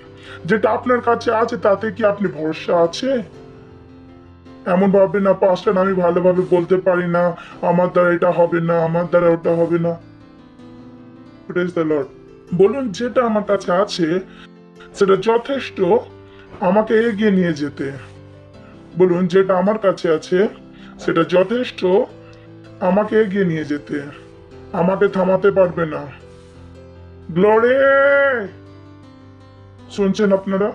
যেটা আপনার কাছে আছে তাতে কি আপনি ভরসা আছে? এমন ভাববেন না পাস্টার আমি ভালোভাবে বলতে পারি না, আমার দ্বারা এটা হবে না, আমার দ্বারা ওটা হবে না। Praise the Lord. বলুন যেটা আমার কাছে আছে সেটা যথেষ্ট আমাকে এগিয়ে নিয়ে যেতে। বলুন যেটা আমার কাছে আছে সেটা যথেষ্ট আমাকে এগিয়ে নিয়ে যেতে। আমাকে থামাতে পারবে না। গ্লোরি। শুনছেন আপনারা?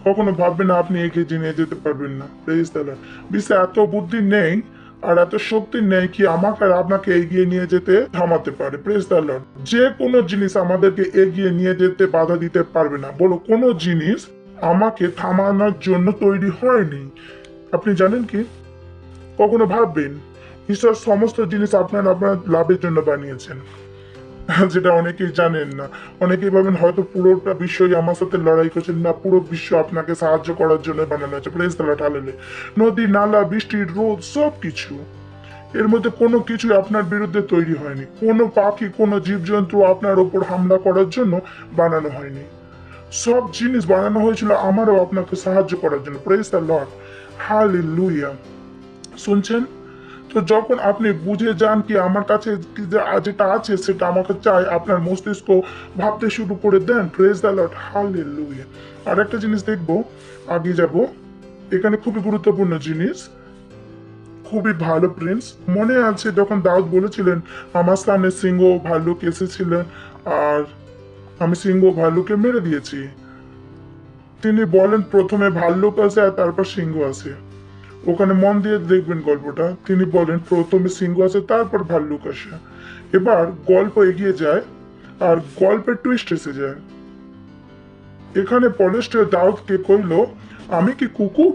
কখনো ভাববেন না আপনি এগিয়ে নিয়ে যেতে পারবেন না। Praise the Lord. বিশ্বে এত বুদ্ধি নেই আর এত শক্তি নেই কি আমাকে আর আপনাকে এগিয়ে নিয়ে যেতে থামাতে পারে। Praise the Lord. যে কোনো জিনিস আমাদেরকে এগিয়ে নিয়ে যেতে বাধা দিতে পারবে না। বলো কোনো জিনিস আমাকে থামানোর জন্য তৈরি হয়নি। আপনি জানেন কি? কখনো ভাববেন ঈশ্বর সমস্ত জিনিস আপনার লাভের জন্য বানিয়েছেন, যেটা অনেকেই জানেন না। অনেকেই ভাবেন হয়তো পুরোটা বিশ্বই আমার সাথে লড়াই করছেন, না, পুরো বিশ্ব আপনাকে সাহায্য করার জন্য বানানো হয়েছে। Praise the Lord, hallelujah. নদী, নালা, বৃষ্টি, রোদ, সব কিছু, এর মধ্যে কোনো কিছুই আপনার বিরুদ্ধে তৈরি হয়নি। কোনো পাখি, কোনো জীবজন্তু আপনার ওপর হামলা করার জন্য বানানো হয়নি। সব জিনিস বানানো হয়েছিল আমারও আপনাকে সাহায্য করার জন্য। Praise the Lord, hallelujah. শুনছেন? তো যখন আপনি বুঝে যান কি আমার কাছে যেটা আছে সেটা আমাকে চাই, আপনার মস্তিষ্ক ভাবতে শুরু করে দেন। Praise the Lord, hallelujah. আর একটা জিনিস দেখবো, আগে যাব, এখানে খুবই গুরুত্বপূর্ণ জিনিস। খুবই ভালো প্রিন্স। মনে আছে যখন দাউদ বলেছিলেন আমার সামনে সিংহ ভাল্লুক এসেছিলেন আর আমি সিংহ ভাল্লুকে মেরে দিয়েছি। তিনি বলেন প্রথমে ভাল্লুক আসে আর তারপর সিংহ আসে। ওখানে মন দিয়ে দেখবেন গল্পটা। তিনি বলেন প্রথমে সিংহ আসে তারপর ভাল্লুক আসে। এবার গল্প এগিয়ে যায় আর গল্পের টুইস্ট এসে যায়। এখানে পলেস্টার দাউদকে কইল আমি কি কুকুর?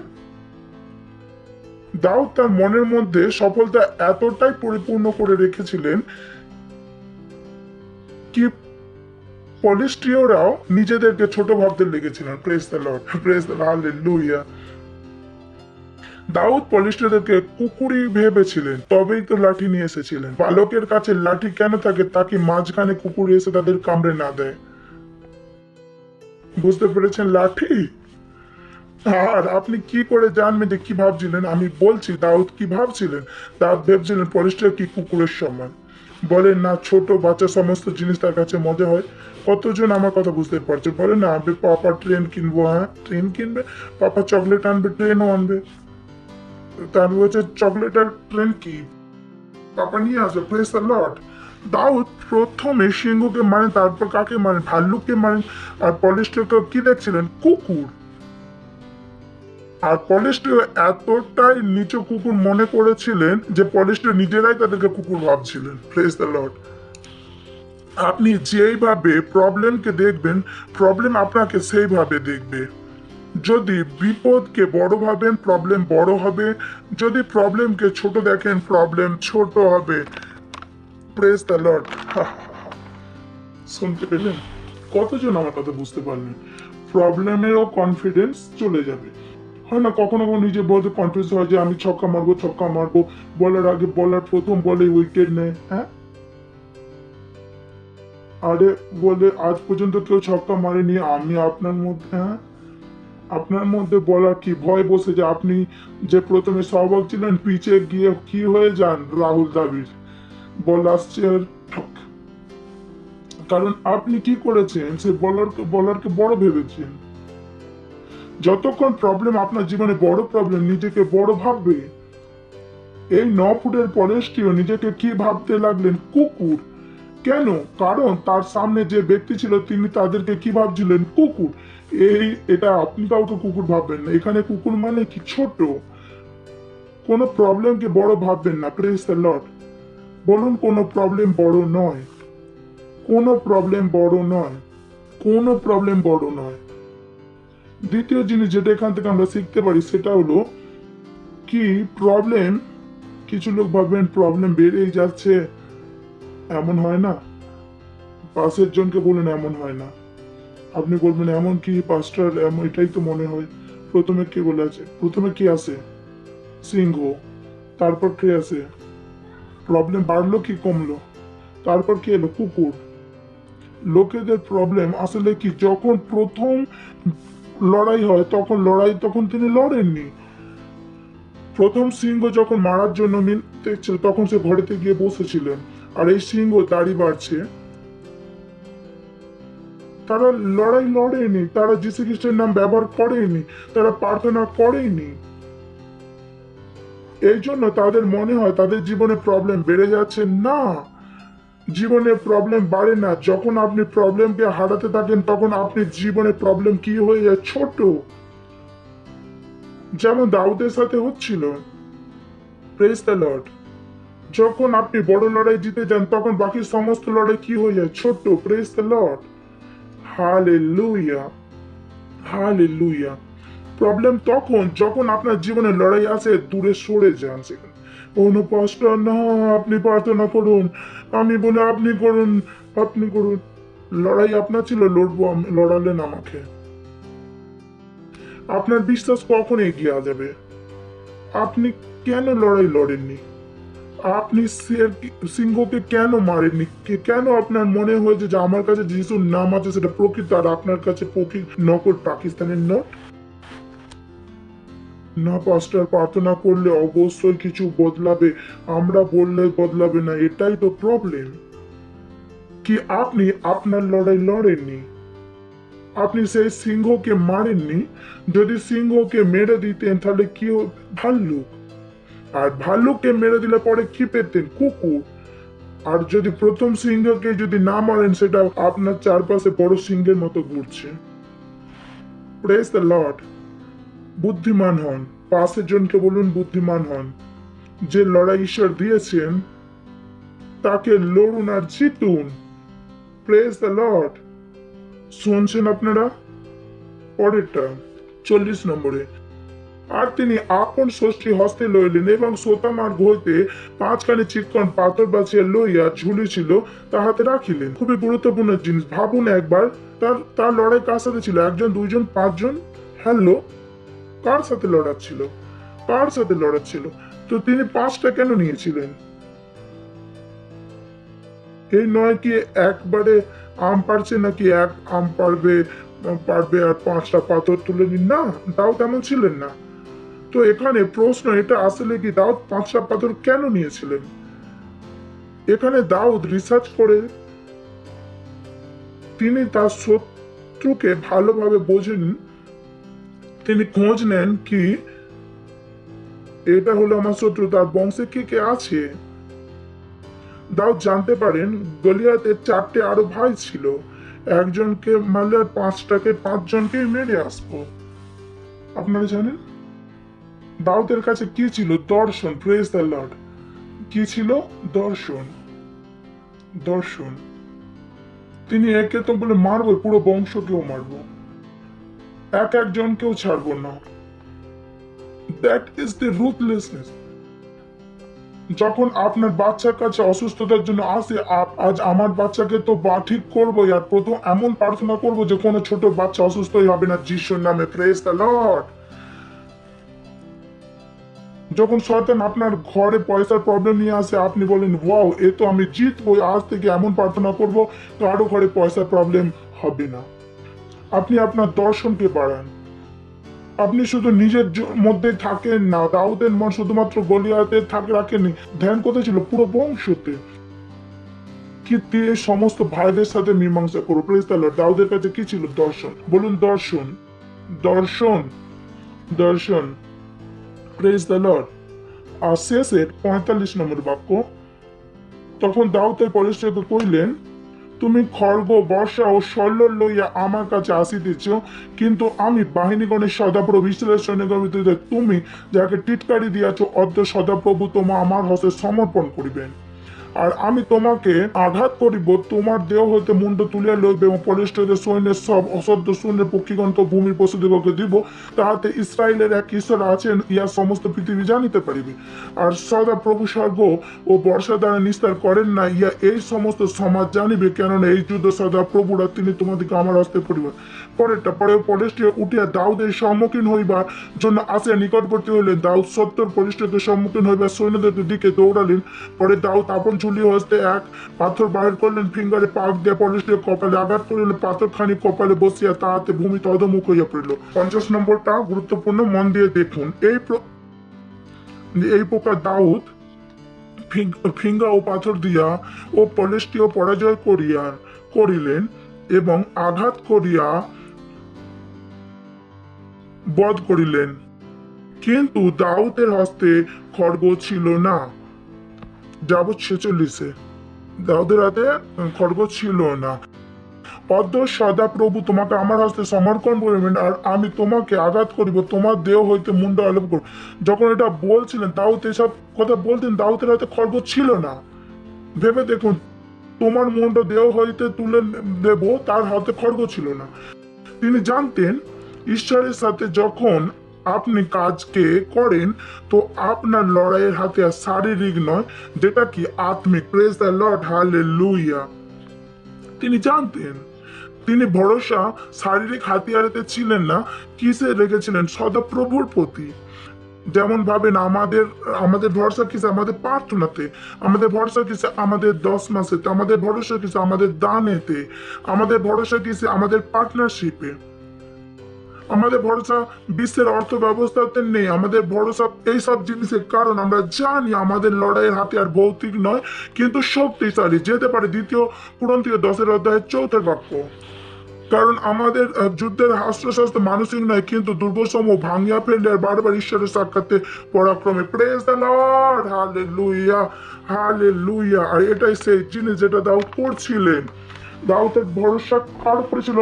দাউদ তার মনের মধ্যে সফলতা এতটাই পরিপূর্ণ করে রেখেছিলেন কি পলিস্ট্রিয়রাও নিজেদেরকে ছোট ভাবতে লেগেছিলেন। Praise the lord, praise the hallelujah. দাউদ পলিস্ট্রিয়দেরকে কুকুরই ভেবেছিলেন, তবেই তো লাঠি নিয়ে এসেছিলেন। বালকের কাছে লাঠি কেন থাকে? তাকে মাঝখানে কুকুর এসে তাদের কামড়ে না দেয়। বুঝতে পেরেছেন লাঠি? আর আপনি কি করে জানবেন যে কি ভাবছিলেন? আমি বলছি দাউদ কি ভাবছিলেন। দাউদ ভেবছিলেন পলিস্টার কি কুকুরের সমান। বলেন না ছোট বাচ্চা সমস্ত জিনিস তার কাছে মজা হয়। কতজন আমার কথা বুঝতে পারছে? বলে না আমি পাপা ট্রেন কিনবো। হ্যাঁ ট্রেন কিনবে, পাপা চকলেট আনবে, ট্রেনও আনবে। তার বলছে চকলেট আর ট্রেন কি পাপা নিয়ে আসবে। Praise the Lord. দাউদ প্রথমে সিংহকে মারেন, তারপর কাকে মারেন? ভাল্লুককে মারেন। আর পলিস্টারকে কি দেখছিলেন? কুকুর। আর পলিস্টার এতটাই নিচু কুকুর মনে করেছিলেন যে পলিস্টার নিজেরাই তাদেরকে কুকুর ভাবছিলেন। Praise the Lord. আপনি যেইভাবে প্রবলেমকে দেখবেন, প্রবলেম আপনাকে সেইভাবে দেখবে। যদি বিপদকে বড় ভাবেন, প্রবলেম বড় হবে। যদি প্রবলেমকে ছোট দেখেন, প্রবলেম ছোট হবে। Praise the Lord. শুনতে পেলেন? কতজন আমার কথা বুঝতে পারলেন? প্রবলেমেরও কনফিডেন্স চলে যাবে। হয় না কখনো কখনো নিজে বলতে কনফিউজ হয় যে আমি ছক্কা মারবো, বলার আগে বলার প্রথম বলে উইকেট নেয়। হ্যাঁ আরে বলে আজ পর্যন্ত কেউ ছক্কা মারেনি। আমি আপনার মধ্যে, হ্যাঁ আপনার মধ্যে বলার কি ভয় বসে যে আপনি যে প্রথমে সহবাগ ছিলেন, পিচে গিয়ে কি হয়ে যান রাহুল দ্রাবিড়, বল আসছে আর ঠক। কারণ আপনি কি করেছেন? সে বলারকে বড় ভেবেছেন। যতক্ষণ প্রবলেম আপনার জীবনে বড় প্রবলেম, নিজেকে বড় ভাববে। এই 9 ফুটের পলেস্ট্রিও নিজেকে কি ভাবতে লাগলেন? কুকুর। কেন? কারণ তার সামনে যে ব্যক্তি ছিল তিনি তাদেরকে কি ভাবছিলেন? কুকুর। এটা আপনি কাউকে কুকুর ভাববেন না। এখানে কুকুর মানে কি? ছোট। কোনো প্রবলেমকে বড় ভাববেন না। Praise the Lord. বলুন কোনো প্রবলেম বড় নয়। কোনো প্রবলেম বড় নয়। কোনো প্রবলেম বড় নয়। দ্বিতীয় জিনিস যেটা এখান থেকে আমরা শিখতে পারি সেটা হলো কি প্রবলেম, কিছু লোক ভাববেন প্রবলেম বেড়েই যাচ্ছে, এমন হয় না। পাশের জনকে বলুন এমন হয় না। আপনি বলবেন এমন কি পাস্টার, এমন এটাই তো মনে হয়। প্রথমে কি বলে আছে? প্রথমে কি আসে? সিংহ। তারপর কে আসে? প্রবলেম বাড়লো কি কমলো? তারপর কি এলো? কুকুর। লোকেদের প্রবলেম আসলে কি যখন প্রথম লড়াই হয় তখন তিনি লড়েননি। প্রথম সিংহ যখন মারার জন্য দেখছিল তখন সে ঘরেতে গিয়ে বসেছিলেন। আর এই সিংহ দাড়ি বাড়ছে। তারা লড়াই লড়েনি, তারা যীশু খ্রিস্টের নাম ব্যবহার করেনি, তারা প্রার্থনা করেনি। এই জন্য তাদের মনে হয় তাদের জীবনে প্রবলেম বেড়ে যাচ্ছে। না, জীবনে প্রবলেম বাড়ে না। যখন আপনি প্রবলেমকে হারাতে থাকেন তখন আপনি জীবনে প্রবলেম কি হয়ে যায়? ছোট। যেমন দাউদের সাথে হচ্ছিল। Praise the Lord. যখন আপনি বড় লড়াই জিতে যান তখন বাকি সমস্ত লড়াই কি হয়ে যায়? ছোট। Praise the Lord. Hallelujah, hallelujah. Problem তখন যখন আপনার জীবনে লড়াই আসে দূরে সরে যান। সেখানে কোনো পাস্টার না, আপনি প্রার্থনা করুন, আমি বলে আপনি করুন, আপনি করুন। লড়াই আপনার ছিল, লড়বো, লড়ালেন আমাকে। আপনার বিশ্বাস কখন এগিয়ে যাবে? আপনি কেন লড়াই লড়েননি? আপনি সিংহকে কেন মারেননি? কেন আপনার মনে হয়েছে যে আমার কাছে যিশুর নাম আছে সেটা প্রকৃত আর আপনার কাছে নকল পাকিস্তানের নোট? না পাস্টার, প্রার্থনা করলে অবশ্যই কিছু বদলাবে, আমরা বললে বদলাবে না। এটাই তো প্রবলেম। কি আপনি আপনার লড়াই লড়েননি? আপনি সেই সিংহকে মারেননি। যদি সিংহকে মেরে দিতেন তাহলে কি ভাল্লুক। আর ভাল্লুককে মেরে দিলে পরে কি পেতেন? কুকুর। আর যদি প্রথম সিংহকে যদি না মারেন, সেটা আপনার চারপাশে বড় সিংহের মতো ঘুরছে। Praise the lord. বুদ্ধিমান হন, পাশের জনকে বলুন বুদ্ধিমান হন। যে লড়াই ঈশ্বর দিয়েছেন তাকে লড়ুন আর জিতুন। Praise the Lord. শুনছেন আপনারা? পরেরটা 40 নম্বরে। আর তিনি আপন ষষ্ঠী হস্তে লইলেন এবং সোতামার হইতে 5খানি চিকন পাথর বাছিয়া লইয়া ঝুলিছিল তাহাতে রাখিলেন। খুবই গুরুত্বপূর্ণ জিনিস। ভাবুন একবার, তার লড়াই কার সাথে ছিল? 1 2 5 হ্যালো, কার সাথে লড়াচ্ছিল? কার সাথে লড়াচ্ছিল? তো তিনি 5টা কেন নিয়েছিলেন? এই নয় কি একবারে আম পারছে নাকি এক আম পারবে আর 5টা পাথর তুলে নিন, না, তাও তেমন ছিলেন না। তো এখানে প্রশ্ন এটা আসলে কি দাউদ 5টা পাথর কেন নিয়েছিলেন? এখানে দাউদ রিসার্চ করে তিনি তার শত্রুকে ভালোভাবে বোঝেন। তিনি খোঁজ নেন কি এটা হলো আমার শত্রু, তার বংশে কে কে আছে। দাউদ জানতে পারেন গলিয়াতের 4টে আরো ভাই ছিল, একজনকে মারলে আর 5জনকে মেরে আসবো। আপনারা জানেন দাউদের কাছে কি ছিল? দর্শন। Praise the Lord. কি ছিল? দর্শন। দর্শন। তিনি একে তো বলে মারবো, পুরো বংশকেও মারবো, একজনকেও ছাড়বো না। That is the ruthlessness. যখন আপনার বাচ্চার কাছে অসুস্থতার জন্য আসে, আজ আমার বাচ্চাকে তো ঠিক করবো, আর প্রথম এমন প্রার্থনা করবো যে কোনো ছোট বাচ্চা অসুস্থই হবে না যিশুর নামে। Praise the Lord. যখন শয়তান আপনার ঘরে পয়সার প্রবলেম নিয়ে আসে, আপনি বলেন ওয়াও, এ তো আমি জিতবো, আজ থেকে এমন প্রার্থনা করবো কারো ঘরে পয়সার প্রবলেম হবে না। আপনি আপনার দর্শনকে বাড়ান। আপনি শুধু নিজের মধ্যে থাকেন না। দাউদের মন শুধুমাত্র গলিয়াতে রাখেনি, ধ্যান কোথায় ছিল? পুরো বংশতে। কি দিয়ে সমস্ত ভাইদের সাথে মীমাংসা করো। Praise the lord. দাউদের কাছে কি ছিল? দর্শন। বলুন দর্শন। দর্শন। দর্শন। Praise the Lord. আর শেষের 45 নম্বর বাক্য। তখন দাউদের পরিষ্ঠকে কইলেন, তুমি খড়গ বর্ষা ও শল্য লইয়া আমার কাছে আসিতেছ, কিন্তু আমি বাহিনীগণের সদাপ্রভু ইস্রায়েলের সৈন্যগণের ভিতরে তুমি যাকে টিটকারি দিয়াছ, অদ্য সদাপ্রভু তোমা আমার হস্তে সমর্পণ করিবেন। আর আমি তোমাকে আঘাত করিব, তোমার দেহ হইতে মুন্ড তুলিয়া লইবে এবং পলিষ্ঠদের সৈন্যের সব অসদ্য শূন্যের পক্ষীগণকে ভূমির পশুদিগকে দিব, তাহাতে ইসরায়েলের এক ঈশ্বর আছেন, ইহা সমস্ত পৃথিবী জানিতে পারিবে। আর সদা প্রভু স্বর্গ ও বর্ষা দ্বারা নিস্তার করেন না, ইহা এই সমস্ত সমাজ জানিবে, কেননা এই যুদ্ধ সদা প্রভুরা, তিনি তোমাদেরকে আমার হস্তে পড়িবেন। পরে পলিষ্ঠে উঠিয়া দাউদের সম্মুখীন হইবার জন্য আসিয়া নিকটবর্তী হইলেন। দাউদ 70 পলিষ্ঠদের সম্মুখীন হইবার সৈন্যদের দিকে দৌড়ালেন। পরে দাউদ আপন ঝুলি হস্তে এক পাথর বাহির করলেন, ফিঙ্গারে পাক দিয়ে পলিষ্ঠের কপালে আঘাত করিলেন, পাথরখানি কপালে বসিয়া তাহাতে ভূমি তদমুখ হইয়া পড়িল। 50 নম্বরটা গুরুত্বপূর্ণ, মন দিয়ে দেখুন। এই প্রকার দাউদ ফিঙ্গা ও পাথর দিয়া ও পলিষ্ঠীয় পরাজয় করিলেন এবং আঘাত করিয়া বধ করিলেন, কিন্তু দাউদের হস্তে খড়গ ছিল না। যাবৎ 46-এ দাউদের হাতে খড়গ ছিল না। অদ্য সদা প্রভু তোমাকে আমার হস্তে সমর্পণ করিবেন, আর আমি তোমাকে আঘাত করিব, তোমার দেহ হইতে মুন্ড আলোপ করব। যখন এটা বলছিলেন দাউদ, এসব কথা বলতেন, দাউদের হাতে খড়গ ছিল না। ভেবে দেখুন, তোমার মুন্ড দেহ হইতে তুলে দেব, তার হাতে খড়গ ছিল না। তিনি জানতেন ঈশ্বরের সাথে যখন আপনি কাজকে করেন, তো আপনার লড়াইয়ের হাতে শারীরিক নয়, যেটা কি আত্মিক। Praise the Lord. হালেলুয়া। তিনি জানতেন। তিনি ভরসা শারীরিক হাতিয়ারেতে ছিলেন না, কিসে রেখেছিলেন? সদাপ্রভুর প্রতি। যেমন ভাবেন আমাদের ভরসা কিসে? আমাদের প্রার্থনাতে। আমাদের ভরসা কিসে? আমাদের 10 মাসেতে। আমাদের ভরসা কিসে? আমাদের দানেতে। আমাদের ভরসা কিসে? আমাদের পার্টনারশিপে। আমাদের ভরসা বিশ্বের অর্থ ব্যবস্থাতে নেই। আমাদের ভরসা এইসব জিনিসের কারণ আমরা জানি আমাদের লড়াইয়ের হাতিয়ার ভৌতিক নয়, কিন্তু শক্তিশালী, যেতে পারে। 2 Corinthians 10 অধ্যায়ের 4 বাক্য। কারণ আমাদের যুদ্ধের অস্ত্রশস্ত্র মানসিক নয়, কিন্তু দুর্গসমূহ ভাঙিয়া ফেললে আর বারবার ঈশ্বরের সাক্ষাতে পরাক্রমে। Praise the Lord, hallelujah, hallelujah. আর এটাই সেই জিনিস যেটা দাউদ করছিলেন। দাউদের ভরসা কার উপরে ছিল?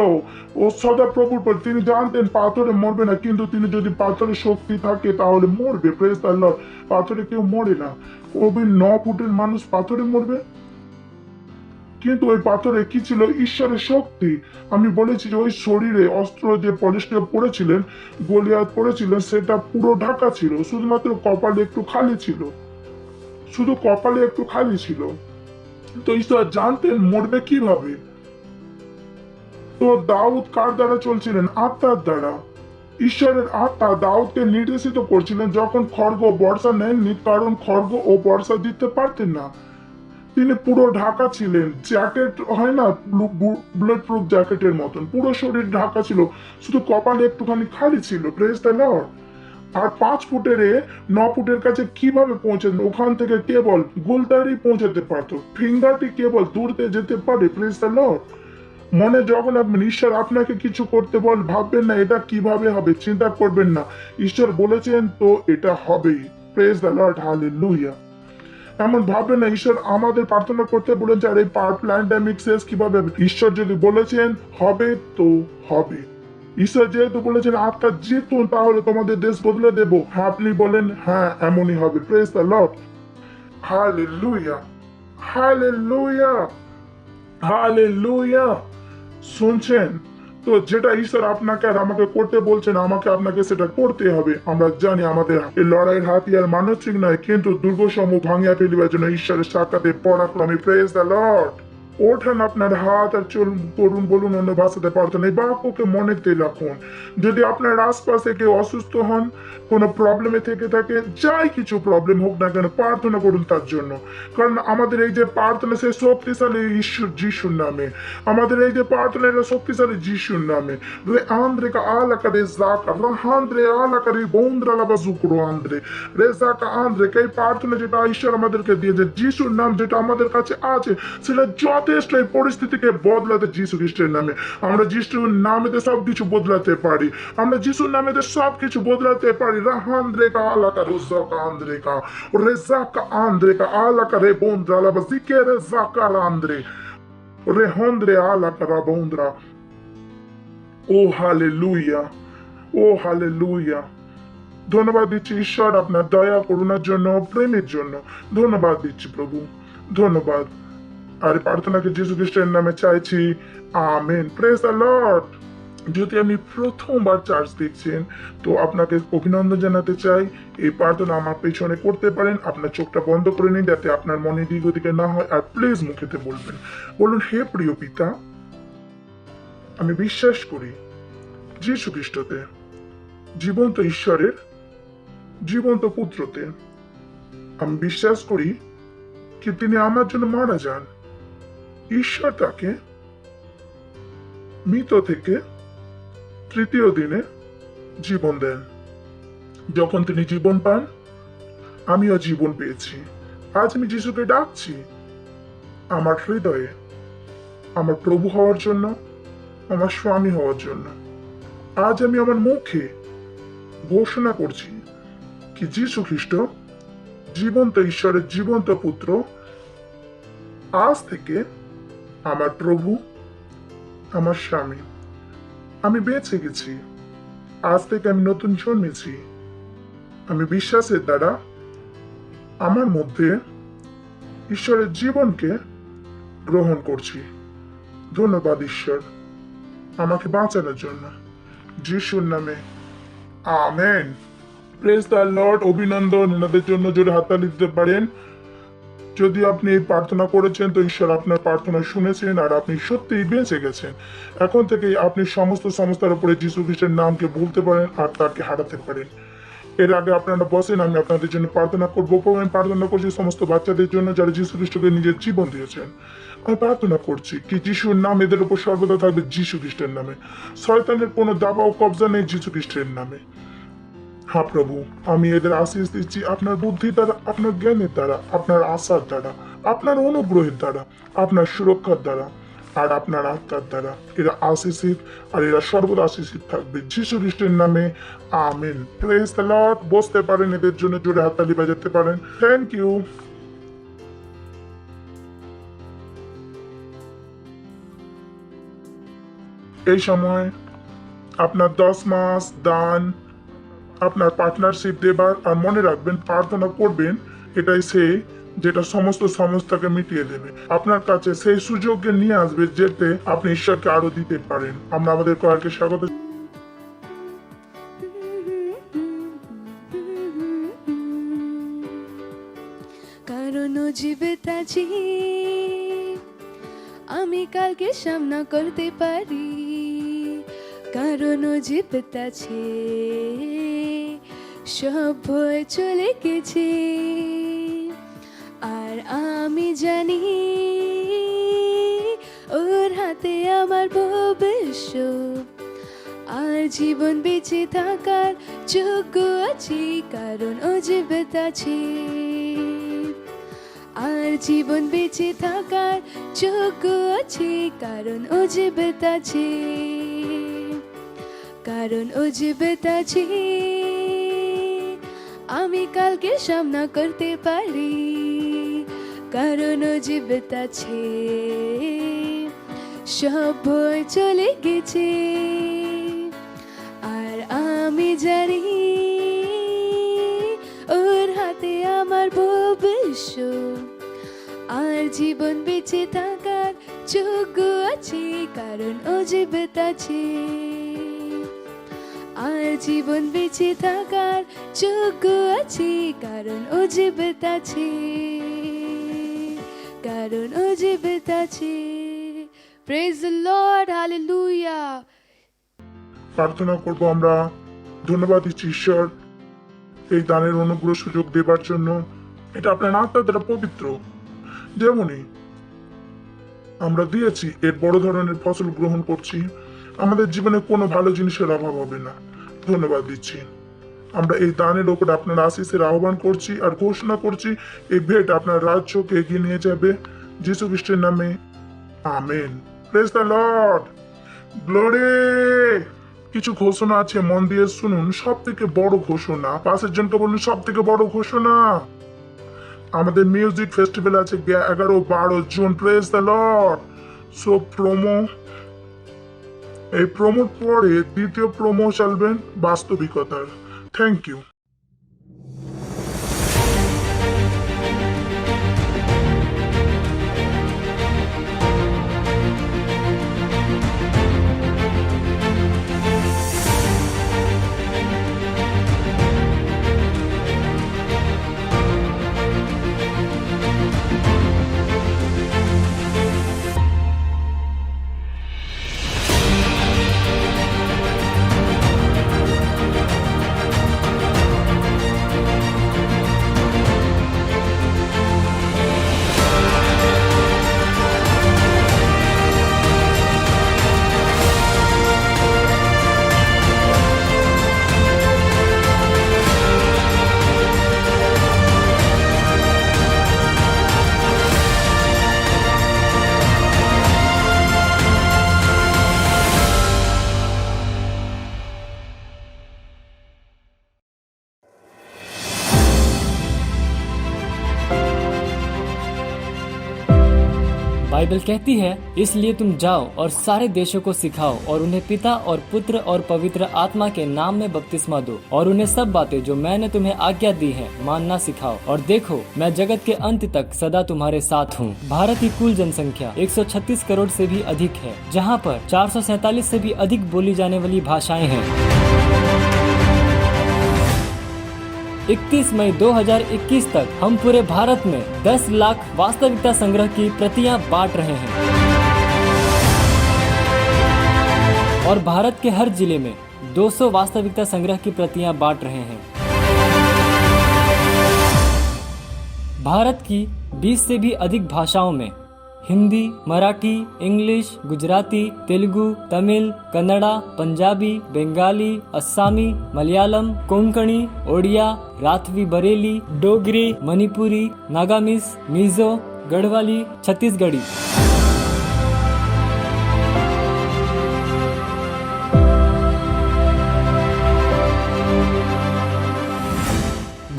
ও সদা প্রভুর উপর। তিনি জানতেন পাথরে মরবে না, কিন্তু তিনি যদি পাথরে শক্তি থাকে তাহলে মরবে। Praise the lord. পাথরে কেউ মরে না। কবি 9 ফুটের মানুষ পাথরে মরবে, কিন্তু ওই পাথরে কি ছিল? ঈশ্বরের শক্তি। আমি বলেছি যে ওই শরীরে অস্ত্র যে পলিশটা পড়েছিলেন, গলিয়াত পড়েছিলেন, সেটা পুরো ঢাকা ছিল, শুধুমাত্র কপালে একটু খালি ছিল, শুধু কপালে একটু খালি ছিল। তো ঈশ্বর জানতেন মরবে কিভাবে। তো দাউদ কার দ্বারা চলছিলেন? আত্মার দ্বারা। ঈশ্বরের আত্মা দাউদকে নির্দেশিত করছিলেন যখন খড়গ বর্ষা নেননি, কারণ খড়গ ও বর্ষা দিতে পারতেন না। তিনি পুরো ঢাকা ছিলেন, জ্যাকেট হয় না, বুলেট প্রুফ জ্যাকেটের মতন পুরো শরীর ঢাকা ছিল, শুধু কপালে একটুখানি খালি ছিল। Praise the Lord. আর 5 ফুটের 9 ফুটের কাছে কিভাবে পৌঁছাতেন? ওখান থেকে কেবল গুলতারি পৌঁছাতে পারতো, ফিঙ্গারটি কেবল দূরতে যেতে পারে। Praise the lord. মনে যখন আপনি ঈশ্বর আপনাকে কিছু করতে বল, ভাববেন না এটা কিভাবে হবে, চিন্তা করবেন না, ঈশ্বর বলেছেন তো এটা হবেই। Praise the Lord, hallelujah. এমন ভাববেন না ঈশ্বর আমাদের প্রার্থনা করতে বলেছে আর এই প্ল্যান ডাইমিক শেষ কিভাবে হবে। ঈশ্বর যদি বলেছেন হবে তো হবে। ঈশ্বর যেহেতু বলেছেন আত্মা জিতুন, তাহলে তোমাদের দেশ বদলে দেবো, হ্যাঁ আপনি বলেন হ্যাঁ এমনই হবে। Praise the Lord, hallelujah, hallelujah, hallelujah. শুনছেন তো? যেটা ঈশ্বর আপনাকে আর আমাকে করতে বলছেন, আমাকে আপনাকে সেটা করতে হবে। আমরা জানি আমাদের এই লড়াইয়ের হাতিয়ার মানসিক নয়, কিন্তু দুর্গসমূহ ভাঙিয়া ফেলিবার জন্য ঈশ্বরের সাক্ষাতে পরাক্রমী। Praise the lord. ওঠান আপনার হাত আর চলুন, করুন, বলুন অন্য ভাষাতে প্রার্থনা। এই বাক্যকে মনেতে রাখুন। যদি আপনার আশপাশে কেউ অসুস্থ হন, কোনো প্রবলেমে থেকে থাকে, যাই কিছু প্রবলেম হোক না কেন, প্রার্থনা করুন তার জন্য। কারণ আমাদের এই যে প্রার্থনা, সে শক্তিশালী ঈশ্বর যিশুর নামে। আমাদের এই যে প্রার্থনা, এটা শক্তিশালী যিশুর নামে। রে আন্দ্রে কা আলা করে জাকা রাহান্দ্রে আলা করে বন্দ্রা লাবা জুকরো আন্দ্রে রে জাকা আন্দ্রে। এই প্রার্থনা যেটা ঈশ্বর আমাদেরকে দিয়েছে, যিশুর নাম যেটা আমাদের কাছে আছে, সেটা যথেষ্ট এই পরিস্থিতিকে বদলাতে। যিশু খ্রিস্টের নামে আমরা যিশুর নামেতে সবকিছু বদলাতে পারি। আমরা যিশুর নামেতে সবকিছু বদলাতে পারি। রাহান্দ্রে কা আলা কা রুজাকা আন্দ্রে কা রেজাকা আন্দ্রে কা আলা কা রে বন্দ্রা লাবা জিকে রে জাকা আন্দ্রে রে হন্দ্রে আলা কা রা বন্দ্রা। ও হালেলুয়া, ও হালেলুয়া। ধন্যবাদ দিচ্ছি ঈশ্বর আপনার দয়া করুণার জন্য, প্রেমের জন্য। ধন্যবাদ দিচ্ছি প্রভু, ধন্যবাদ। আর প্রার্থনাকে যীশু খ্রিস্টের নামে চাইছি, আমেন। Praise the lord. যদি আপনি প্রথমবার চার্চ দেখছেন, তো আপনাকে অভিনন্দন জানাতে চাই। এই প্রার্থনা আমার পেছনে করতে পারেন। আপনার চোখটা বন্ধ করে নিন, যাতে আপনার মনে দিক ওদিকে না হয়। আর প্লিজ মুখেতে বলবেন, বলুন, হে প্রিয় পিতা, আমি বিশ্বাস করি যীশু খ্রিস্টতে, জীবন্ত ঈশ্বরের জীবন্ত পুত্রতে। আমি বিশ্বাস করি কি তিনি আমার জন্য মারা যান। ঈশ্বর তাকে মৃত থেকে 3য় দিনে জীবন দেন। যখন তিনি জীবন পান, আমিও জীবন পেয়েছি। আজ আমি যিশুকে ডাকছি আমার হৃদয়ে, আমার প্রভু হওয়ার জন্য, আমার স্বামী হওয়ার জন্য। আজ আমি আমার মুখে ঘোষণা করছি কি যীশু খ্রিস্ট জীবন্ত ঈশ্বরের জীবন্ত পুত্র, আজ থেকে আমার প্রভু, আমার স্বামী। আমি বেঁচে গেছি। আজ থেকে আমি নতুন জন্মেছি। আমি বিশ্বাসের দ্বারা আমার মধ্যে ঈশ্বরের জীবনকে গ্রহণ করছি। ধন্যবাদ ঈশ্বর আমাকে বাঁচানোর জন্য, যিশুর নামে, আমেন। Praise the Lord. অভিনন্দন। এনাদের জন্য জোরে হাততালি দিতে পারেন। যদি আপনি এই প্রার্থনা করেছেন, তো ঈশ্বর আপনার প্রার্থনা শুনেছেন আর আপনি সত্যিই বেঁচে গেছেন। এখন থেকে আপনি সমস্ত সংস্থার উপরে যীশু খ্রিস্টের নামকে বলতে পারেন আর তাকে হারাতে পারেন। এর আগে আপনারা বসেন, আমি আপনাদের জন্য প্রার্থনা করবো। আমি প্রার্থনা করছি সমস্ত বাচ্চাদের জন্য যারা যীশু খ্রিস্টকে নিজের জীবন দিয়েছেন। আমি প্রার্থনা করছি কি যিশুর নাম এদের উপর সর্বদা থাকবে, যীশু খ্রিস্টের নামে। শয়তানের কোনো দাবা ও কবজা নেই যীশু খ্রিস্টের নামে। হ্যাঁ প্রভু, আমি এদের আশীষ দিচ্ছি আপনার বুদ্ধি দ্বারা, আপনার জ্ঞানের দ্বারা, আপনার আশার দ্বারা, আপনার অনুগ্রহের দ্বারা, আপনার সুরক্ষার দ্বারা। আর আপনার আত্মার দ্বারা। এরা আশীষিত আর এরা সর্বদা আশীষিত থাকবে যীশু খ্রিস্টের নামে, আমেন। Praise the Lord. বসতে পারেন, এদের জন্য জোরে হাততালি বাজাতে পারেন। Thank you. এই সময় আপনার 10 মাস দান, আপনার পার্টনারশিপ দেবার, আর মনে রাখবেন প্রার্থনা করবেন, এটাই সেই যেটা সমস্ত সমস্যাকে মিটিয়ে দেবে। আপনার কাছে সেই সুযোগকে নিয়ে আসবে যেতে আপনি ঈশ্বরকে আরো দিতে পারেন। আমরা আমাদের কয়েককে স্বাগত। কারণ ও জীবিত আছি, আমি কালকে সামনা করতে পারি। কারণ ও জীবিত আছে, সব ভয় চলে গেছে। আর আমি জানি ওর হাতে আমার ভবিষ্যৎ, আর জীবন বেঁচে থাকার যোগ্য আছি। কারণ ও জীবিত আছে, আর জীবন বেঁচে থাকার যোগ্য আছে। কারণ ও জীবিত আছে, কারণ ও জীবিত আছে, আমি কালকে সামনা করতে পারি। কারণ ও জীবিত আছে, সব ভয় চলে গেছে। আর আমি জানি ওর হাতে আমার ভবিষ্যৎ, আর জীবন বেঁচে থাকার যোগ্য আছে। কারণ ও জীবিত আছে, আর জীবন বেঁচে থাকার যোগ্য আছে। কারণ ও জীবিত আছে, কারণ ও জীবিত আছে। Praise the Lord, hallelujah. প্রার্থনা করব আমরা। ধন্যবাদ দিচ্ছি ঈশ্বর এই দানের অনুগ্রহ সুযোগ দেবার জন্য। এটা আপনার আত্মার দ্বারা পবিত্র। যেমনই আমরা দিয়েছি, এর বড় ধরনের ফসল গ্রহণ করছি। আমাদের জীবনে কোনো ভালো জিনিসের অভাব হবে না। ধন্যবাদ দিচ্ছি। আমরা এই দানের ওপর আপনার আশীষের আহ্বান করছি আর ঘোষণা করছি, এই ভেট আপনার রাজ্যকে এগিয়ে নিয়ে যাবে যীশু খ্রিস্টের নামে, amen. Praise the lord, glory. কিছু ঘোষণা আছে, মন দিয়ে শুনুন। সব থেকে বড় ঘোষণা, পাশের জনকে বলুন, সব থেকে বড় ঘোষণা। আমাদের মিউজিক ফেস্টিভ্যাল আছে 11-12 June. Praise the lord. So promo, এই প্রোমোর পরে দ্বিতীয় প্রোমো চলবেন বাস্তবিকতার। Thank you. बाइबल कहती है, इसलिए तुम जाओ और सारे देशों को सिखाओ और उन्हें पिता और पुत्र और पवित्र आत्मा के नाम में बपतिस्मा दो और उन्हें सब बातें जो मैंने तुम्हें आज्ञा दी हैं मानना सिखाओ। और देखो, मैं जगत के अंत तक सदा तुम्हारे साथ हूँ। भारत की कुल जनसंख्या 136 करोड़ से भी अधिक है, जहाँ पर 447 से भी अधिक बोली जाने वाली भाषाएं हैं। 31 मई 2021 तक हम पूरे भारत में 10 लाख वास्तविकता संग्रह की प्रतियां बांट रहे हैं और भारत के हर जिले में 200 वास्तविकता संग्रह की प्रतियां बांट रहे हैं। भारत की 20 से भी अधिक भाषाओं में हिंदी, मराठी, इंग्लिश, गुजराती, तेलुगु, तमिल, कन्नड़ा, पंजाबी, बंगाली, अस्सामी, मलयालम, कोंकणी, ओडिया, राथवी बरेली, डोगरी, मणिपुरी, नागामीज, मिजो, गढ़वाली, छत्तीसगढ़ी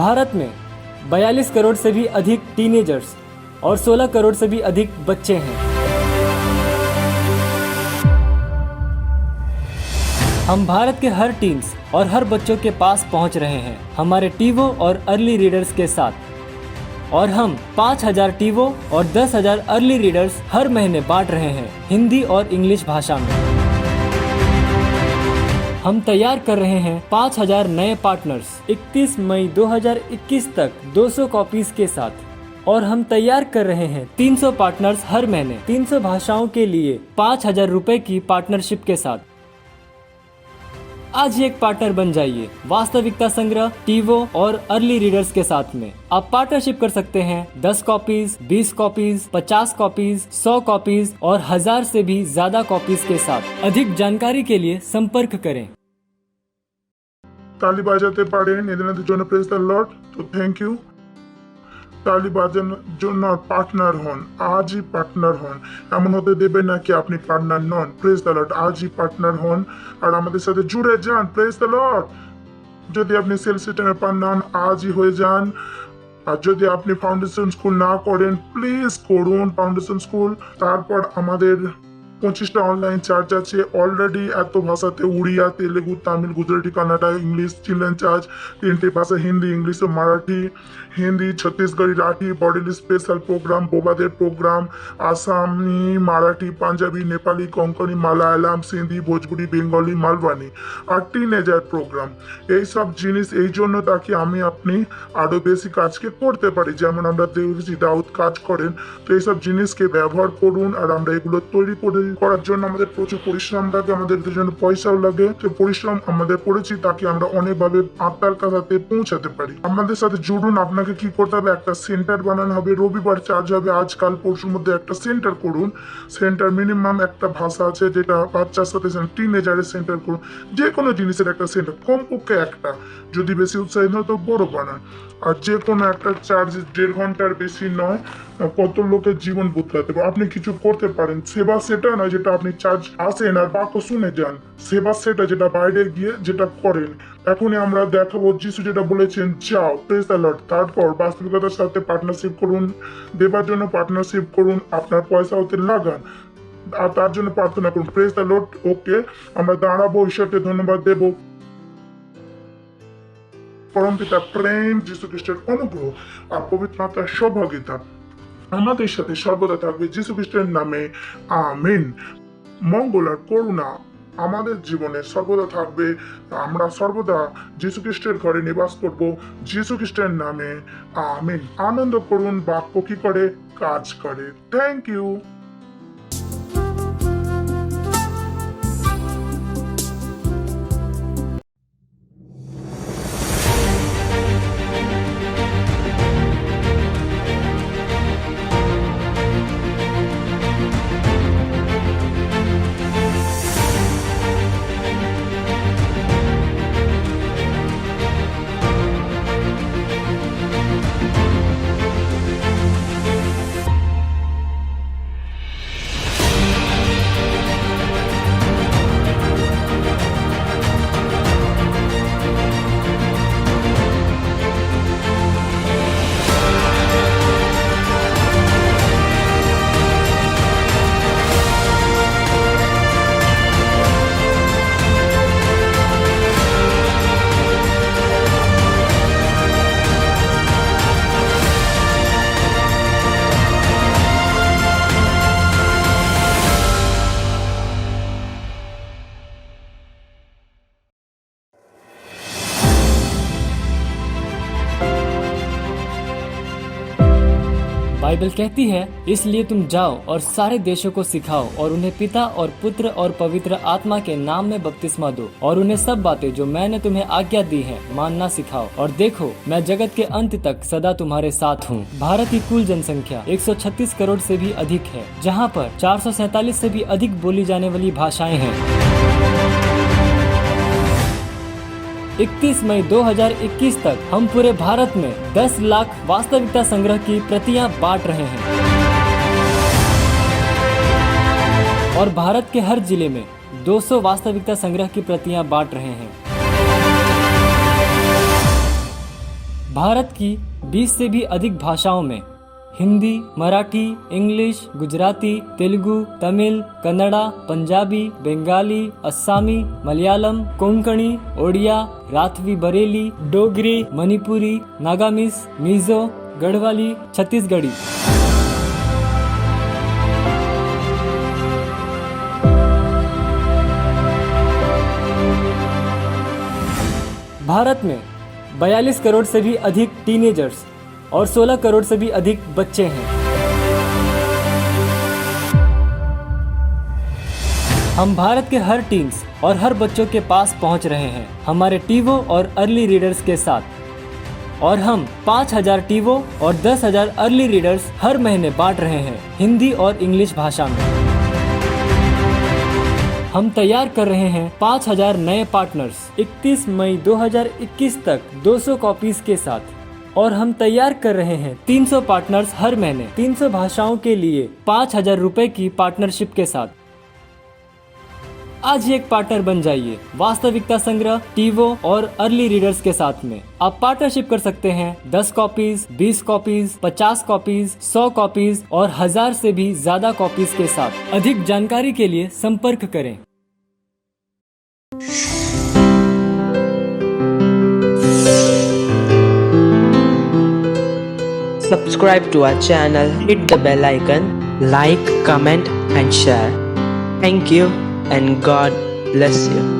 भारत में 42 करोड़ से भी अधिक टीनेजर्स और 16 करोड़ से भी अधिक बच्चे हैं। हम भारत के हर टीन्स और हर बच्चों के पास पहुंच रहे हैं हमारे टीवो और अर्ली रीडर्स के साथ, और हम 5000 टीवो और 10,000 अर्ली रीडर्स हर महीने बांट रहे हैं हिंदी और इंग्लिश भाषा में। हम तैयार कर रहे हैं 5000 नए पार्टनर्स 31 मई 2021 तक 200 कॉपीज के साथ, और हम तैयार कर रहे हैं 300 पार्टनर्स हर महीने 300 भाषाओं के लिए 5000 रुपए की पार्टनरशिप के साथ। आज ही एक पार्टनर बन जाइए वास्तविकता संग्रह, टीवो और अर्ली रीडर्स के साथ में। आप पार्टनरशिप कर सकते हैं 10 कॉपीज, 20 कॉपीज, 50 कॉपीज, 100 कॉपीज और 1000 से भी ज्यादा कॉपीज के साथ। अधिक जानकारी के लिए संपर्क करें। ताली बाजाते पारेन এদের জন্য প্রেজ দ্য লর্ড। তো থ্যাংক ইউ। তালি বাজানোর জন্য পার্টনার হন, আজই পার্টনার হন। এমন হতে দেবেন না কি আপনি পার্টনার নন। প্রেজ দ্য লর্ড, আজই পার্টনার হন আর আমাদের সাথে জুড়ে যান। Praise the lord. যদি আপনি সেলস সিস্টেমে পার্টনার হন, আজই হয়ে যান। আর যদি আপনি ফাউন্ডেশন স্কুল না করেন, প্লিজ করুন ফাউন্ডেশন স্কুল। তারপর আমাদের 25টা অনলাইন চার্জ আছে অলরেডি এত ভাষাতে, Oriya, Telugu, Tamil, Gujarati, Kannada, English, children church 3টে ভাষা, হিন্দি, ইংলিশ ও মারাঠি, হিন্দি, ছত্তিশগড়ি, রাঠি, বডেলি স্পেশাল প্রোগ্রাম, বোবাদের প্রোগ্রাম, আসামি, মারাঠি, পাঞ্জাবি, নেপালি, কোঙ্কনি, মালায়ালাম, সিন্ধি, ভোজপুরি, বেঙ্গলি, মালবানি আর টিনেজার প্রোগ্রাম। এইসব জিনিস এই জন্য তাকে আমি আপনি আরো বেশি কাজকে করতে পারি, যেমন আমরা দেখেছি দাউদ কাজ করেন। তো এইসব জিনিসকে ব্যবহার করুন আর আমরা এগুলো তৈরি করার জন্য আমাদের প্রচুর পরিশ্রম লাগে, আমাদের জন্য পয়সাও লাগে। তো পরিশ্রম আমাদের করেছি তাকে আমরা অনেকভাবে আপনার কাছে পৌঁছাতে পারি। আমাদের সাথে জুড়ুন। আপনাকে কি করতে হবে, একটা সেন্টার বানানো হবে, রবিবার চার্জ হবে, আজকাল পরশুর মধ্যে একটা সেন্টার করুন। সেন্টার মিনিমাম একটা ভাষা আছে যেটা বাচ্চার সাথে টিনেজারের সেন্টার করুন। যে কোনো জিনিসের একটা সেন্টার, কমপক্ষে একটা, যদি বেশি উৎসাহিত হয় তো বড় বানান। আর যে কোনো একটা চার্জ 1.5 ঘন্টার বেশি নয়, কত লোকের জীবন বদলাতে পারে। আপনি কিছু করতে পারেন। সেবা সেটা নয় যেটা আপনি চার্জ আসেন আর বাক্য শুনে যান। সেবা সেটা যেটা বাইরে গিয়ে যেটা করেন। এখনই আমরা দেখাবো যিশু যেটা বলেছেন, যাও। Praise the lord. তারপর বাস্তবিকতার সাথে পার্টনারশিপ করুন, দেবার জন্য পার্টনারশিপ করুন, আপনার পয়সা হতে লাগান আর তার জন্য প্রার্থনা করুন। Praise the Lord. ওকে, আমরা দাঁড়াবো, ঈশ্বরকে ধন্যবাদ দেবো। পরমপিতা প্রেম, যীশু খ্রিস্টের অনুগ্রহ আর পবিত্র আত্মার সহভাগিতা আমাদের সাথে সর্বদা থাকবে যীশু খ্রিস্টের নামে, আমিন। মঙ্গল আর করুণা আমাদের জীবনে সর্বদা থাকবে। আমরা সর্বদা যীশু খ্রিস্টের ঘরে নিবাস করব, যীশু খ্রিস্টের নামে, আমিন। আনন্দ করুন, বাক্য কি করে, কাজ করে। Thank you. बाइबल कहती है, इसलिए तुम जाओ और सारे देशों को सिखाओ और उन्हें पिता और पुत्र और पवित्र आत्मा के नाम में बपतिस्मा दो और उन्हें सब बातें जो मैंने तुम्हें आज्ञा दी है मानना सिखाओ। और देखो, मैं जगत के अंत तक सदा तुम्हारे साथ हूँ। भारत की कुल जनसंख्या 136 करोड़ से भी अधिक है, जहाँ पर 447 से भी अधिक बोली जाने वाली भाषाएं हैं। 31 मई 2021 तक हम पूरे भारत में 10 लाख वास्तविकता संग्रह की प्रतियां बांट रहे हैं और भारत के हर जिले में 200 वास्तविकता संग्रह की प्रतियां बांट रहे हैं। भारत की 20 से भी अधिक भाषाओं में हिंदी, मराठी, इंग्लिश, गुजराती, तेलुगु, तमिल, कन्नड़ा, पंजाबी, बंगाली, अस्सामी, मलयालम, कोंकणी, ओडिया, राठवी बरेली, डोगरी, मणिपुरी, नागामीज, मिजो, गढ़वाली, छत्तीसगढ़ी। भारत में 42 करोड़ से भी अधिक टीनेजर्स और 16 करोड़ से भी अधिक बच्चे हैं। हम भारत के हर टीन्स और हर बच्चों के पास पहुंच रहे हैं हमारे टीवो और अर्ली रीडर्स के साथ, और हम 5000 टीवो और 10,000 अर्ली रीडर्स हर महीने बांट रहे हैं हिंदी और इंग्लिश भाषा में। हम तैयार कर रहे हैं 5000 नए पार्टनर्स 31 मई 2021 तक 200 कॉपीज के साथ, और हम तैयार कर रहे हैं 300 पार्टनर्स हर महीने 300 भाषाओं के लिए 5000 रुपए की पार्टनरशिप के साथ। आज ही एक पार्टनर बन जाइए वास्तविकता संग्रह, टीवो और अर्ली रीडर्स के साथ में। आप पार्टनरशिप कर सकते हैं 10 कॉपीज, 20 कॉपीज, 50 कॉपीज, 100 कॉपीज और 1000 से भी ज्यादा कॉपीज के साथ। अधिक जानकारी के लिए संपर्क करें। Subscribe to our channel, hit the bell icon, like, comment and share. Thank you and God bless you.